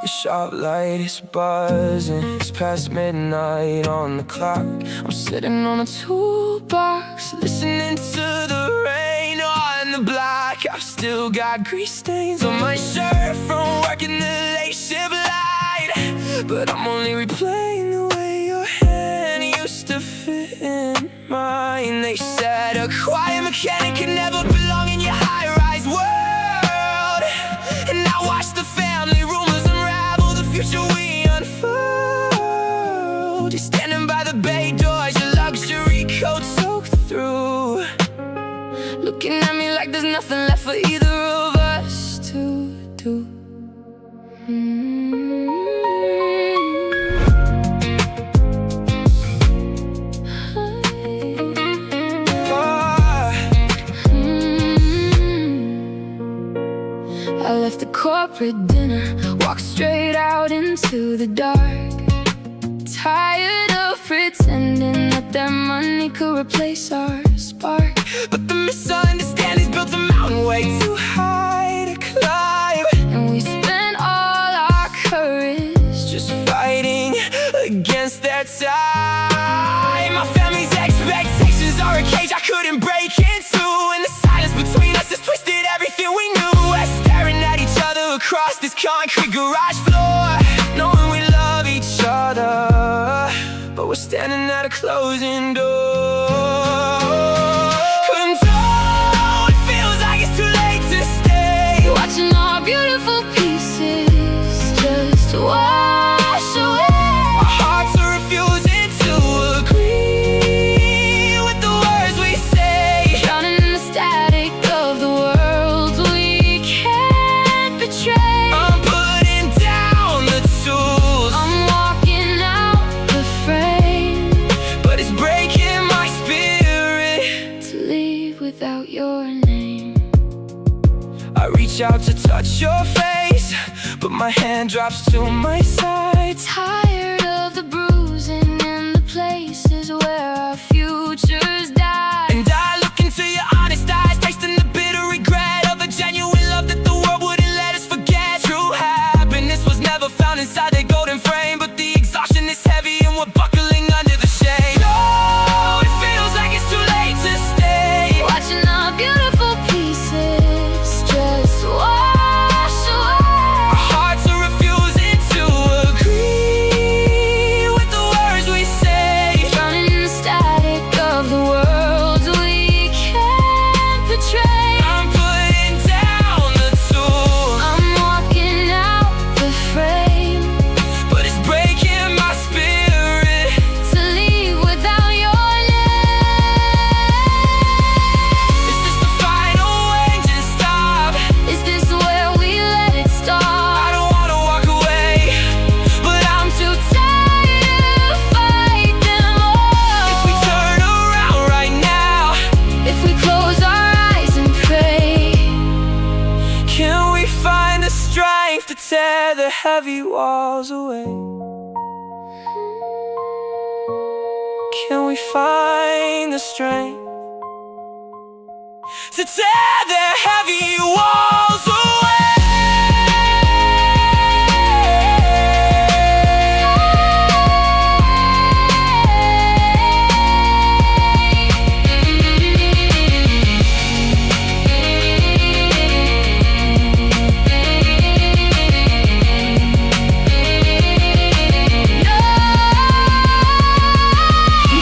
The sharp light is buzzing, it's past midnight on the clock. I'm sitting on a toolbox, listening to the rain on the block. I've still got grease stains on my shirt from working the late shift light. But I'm only replaying the way your hand used to fit in mine. They said a quiet mechanic could never belong in your high-rise world. And now watch the family rumors unravel the future we unfold. You're standing by the bay doors, your luxury coat soaked through, looking at me like there's nothing left for either of us to do. I left the corporate dinner, walked straight out into the dark. Tired of pretending that their money could replace our spark. But the misunderstandings built a mountain way too high to climb, And we spent all our courage just fighting against their time. My family's expectations are a cage I couldn't break into, and the silence between us has twisted everything we knew. We're staring at each other across this concrete garage floor, knowing we love each other, but we're standing at a closing door. Control, it feels like it's too late to stay, watching our beautiful pieces just wash away. Our hearts are refusing to agree with the words we say, Drowning in the static of the world we can't betray. I'm putting down the tools, I'm walking out the frame, but it's breaking my spirit to leave without your name. I reach out to touch your face, but my hand drops to my side. Tired of the bruising in the places where our futures die. And I look into your honest eyes, tasting the bitter regret of a genuine love that the world wouldn't let us forget. True happiness was never found inside their golden frame, but the exhaustion is heavy and we're buckling under the shame. No, it feels like it's too late to stay, Watching our beautiful pieces just wash away. our hearts are refusing to agree with the words we say, Drowning in the static of the world we can't betray. I'm putting down the tools, I'm walking out the frame but it's breaking my spirit to leave without your name. Is this the final engine stop? Is this where we let it I stop? don't wanna walk away, but I'm too Tired to fight them all. If we turn around right now, If we close our eyes and pray, can we find the strength to tear the heavy walls away? Can we find the strength to tear the heavy walls away?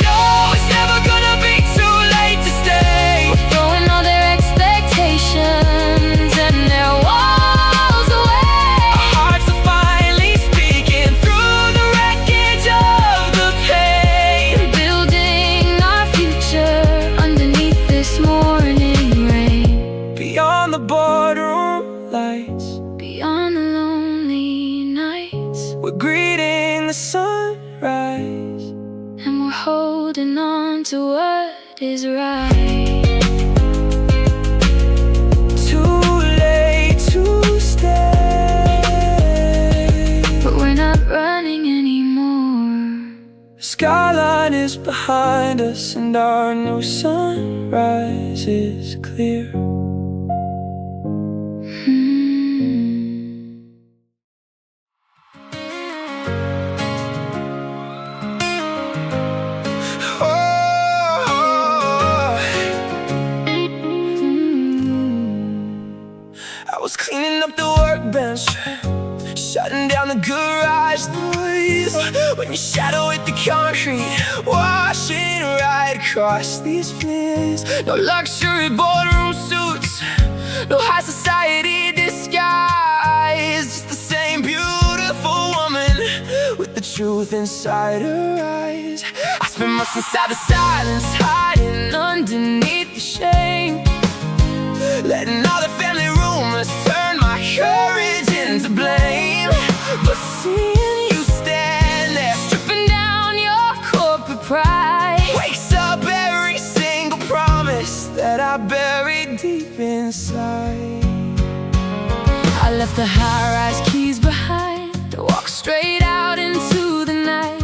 No, it's never gonna be too late to stay. throwing all their expectations and their walls away. Our hearts are finally speaking through the wreckage of the pain. Building our future underneath this morning rain. Beyond the boardroom lights, Beyond the lonely nights, we're greeting the sunrise. and we're holding on to what is right. Too late to stay, But we're not running anymore. the skyline is behind us and our new sunrise is clear. I was cleaning up the workbench, shutting down the garage noise, when your shadow hit the concrete, washing right across these floors. No luxury boardroom suits, no high society disguise, just the same beautiful woman with the truth inside her eyes. I spent months inside the silence, hiding underneath the shame, letting all the family rumors turn my courage into blame. But seeing you stand there, stripping down your corporate pride, wakes up every single promise that I buried deep inside. I left the high-rise keys behind, walked straight out into the night,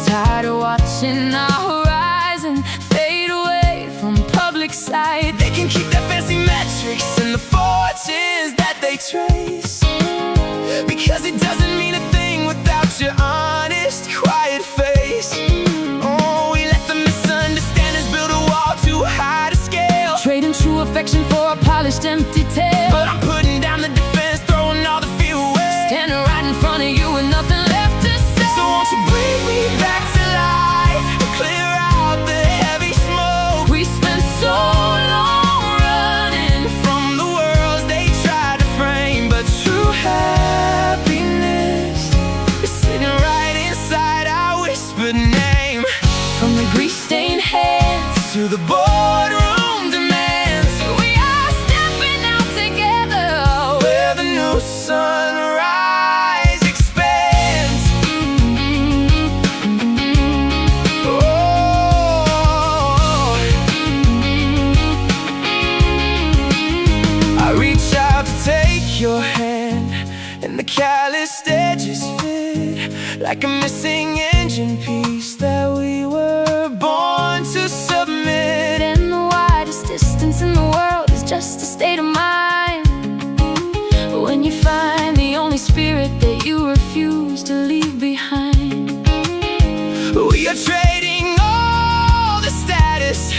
tired of watching our horizon fade away from public sight. They can keep their fancy metrics and the fortunes that they trace, because it doesn't mean a thing without your honest, quiet face. Oh, we let the misunderstandings build a wall too high to scale, trading true affection for a polished empty tale. But I'm putting down the defense, throwing all the fear away, standing right in front of you with nothing left to say. So won't you bring me back to life, clear out the heavy smoke. We spent so long running from the worlds they tried to frame, but true happiness is sitting right inside our whispered name. From the grease-stained hands to the boardroom demands, we are stepping out together where the new sunrise expands. Oh, I reach out to take your hand, and the calloused edges fit like a missing engine piece that we were born to submit. And the widest distance in the world is just a state of mind, when you find the only spirit that you refuse to leave behind. We are trading all the status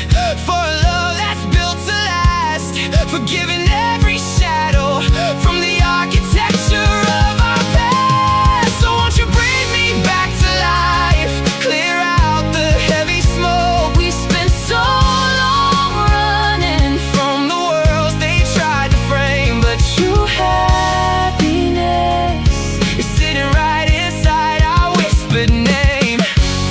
for a love that's built to last, forgiving every shadow from the architecture of our past. So won't you bring me back to life, clear out the heavy smoke. We spent so long running from the worlds they tried to frame, but true happiness is sitting right inside our whispered name.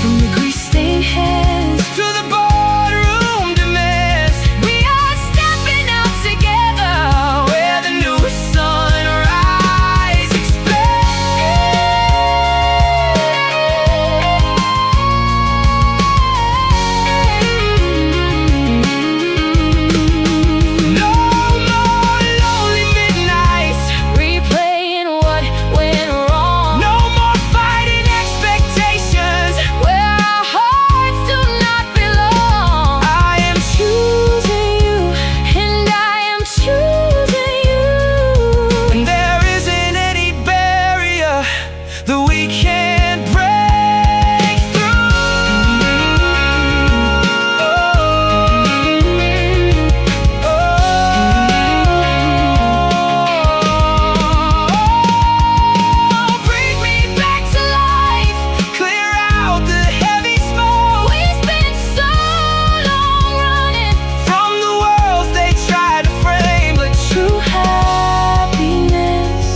From the grease-stained hands to the boardroom demands, we are stepping out together where the new sunrise expands. No more lonely midnights, Replaying what went wrong, no more fighting expectations where our hearts do not belong. I am choosing you, And I am choosing you. and there isn't any barrier that we can't break through. Bring me back to life, clear out the heavy smoke. We spent so long running From the worlds they tried to frame, but true happiness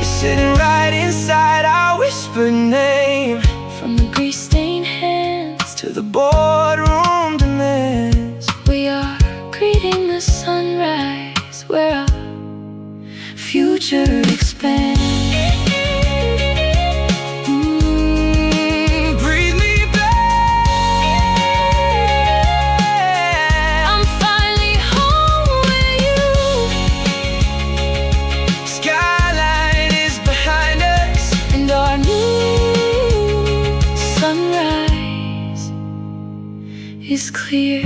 is sitting right inside our whispered name. from the grease-stained hands. To the boardroom demands, We are greeting the sunrise where our future expands. breathe me back. I'm finally home with you. Skyline is behind us, And our new sunrise is clear.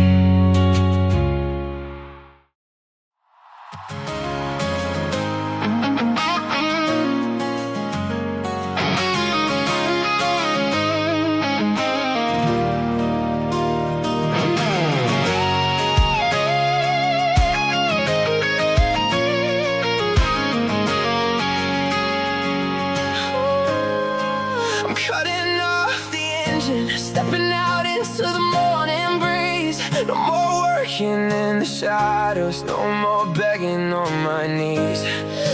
rise to the morning breeze. No more working in the shadows, no more begging on my knees.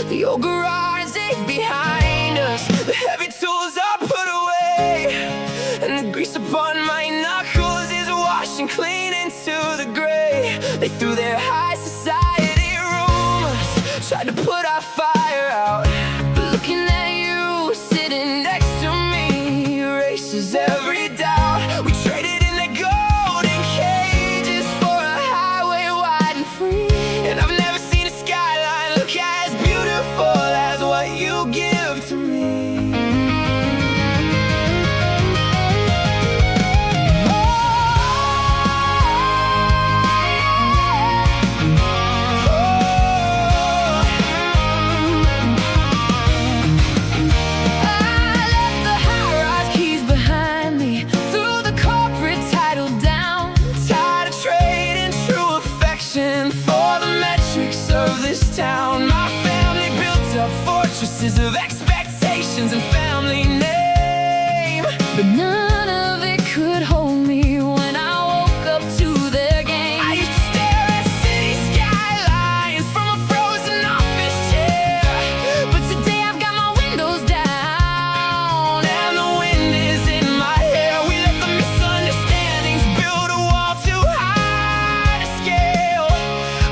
The old garage is behind us, the heavy tools are put away, and the grease upon my knuckles is washing clean into the gray. They threw their high society rumors, tried to put our fire out, but looking at you sitting next to me erases every doubt. We traded in the golden cages for a highway wide and free, and I've never seen a skyline look as beautiful as what you give to me. Town, my family built up fortresses of expectations and family name, but none of it could hold me when I woke up to their game. I used to stare at city skylines from a frozen office chair, but today I've got my windows down and the wind is in my hair. We let the misunderstandings build a wall too high to scale,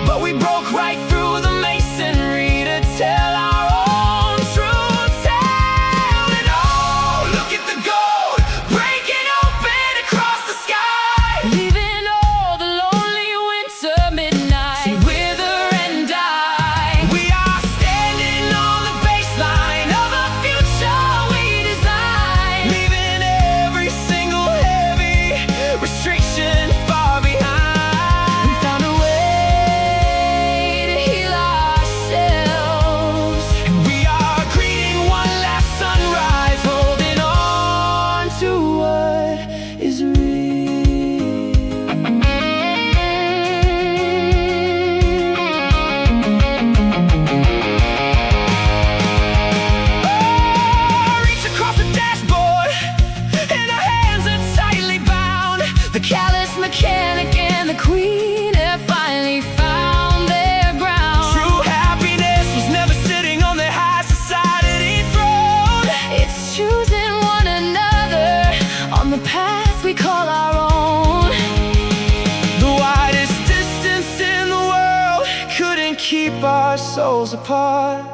but we broke right through the masonry to tell our own true tale. And oh, look at the gold breaking open across the sky, leaving all the lonely winter midnight to wither and die. We are standing on the baseline of a future we design, leaving every single heavy restriction far behind. We found a way to heal ourselves, and we are greeting one last sunrise, holding on to what is real. Oh, reach across the dashboard, and our hands are tightly bound. The callous mechanic and the queen have finally found their ground. True happiness was never sitting on their high society throne. It's choosing one another on the path we call our own. The widest distance in the world couldn't keep our souls apart,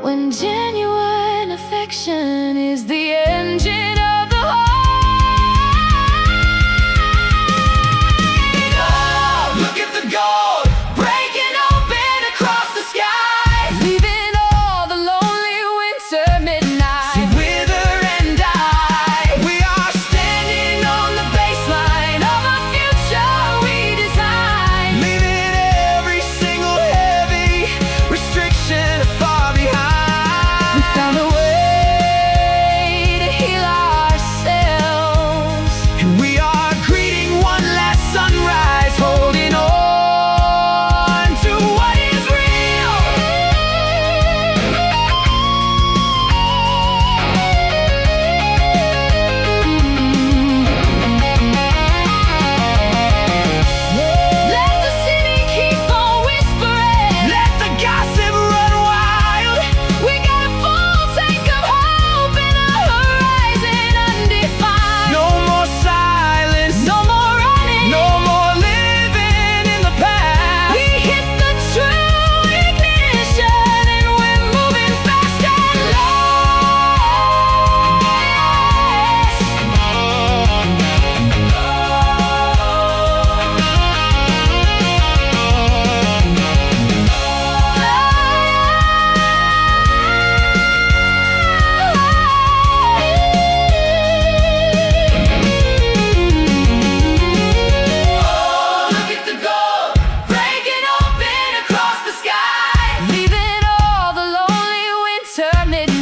when genuine affection is the engine of the heart. Oh, look at the gold breaking open across the sky, leaving all the lonely winter midnight to wither and die. We are standing on the baseline of a future we design, leaving every single heavy restriction far behind. We found a way to heal ourselves, and we are greeting one last sunrise, holding on to what is real. Let the city keep on whispering, let the gossip run wild. We got a full tank of hope and a horizon undefined. No more silence, no more running, no more living in the past. We hit the true ignition and we're moving fast and oh, look at the gold breaking open across the sky, leaving all the lonely winter midnight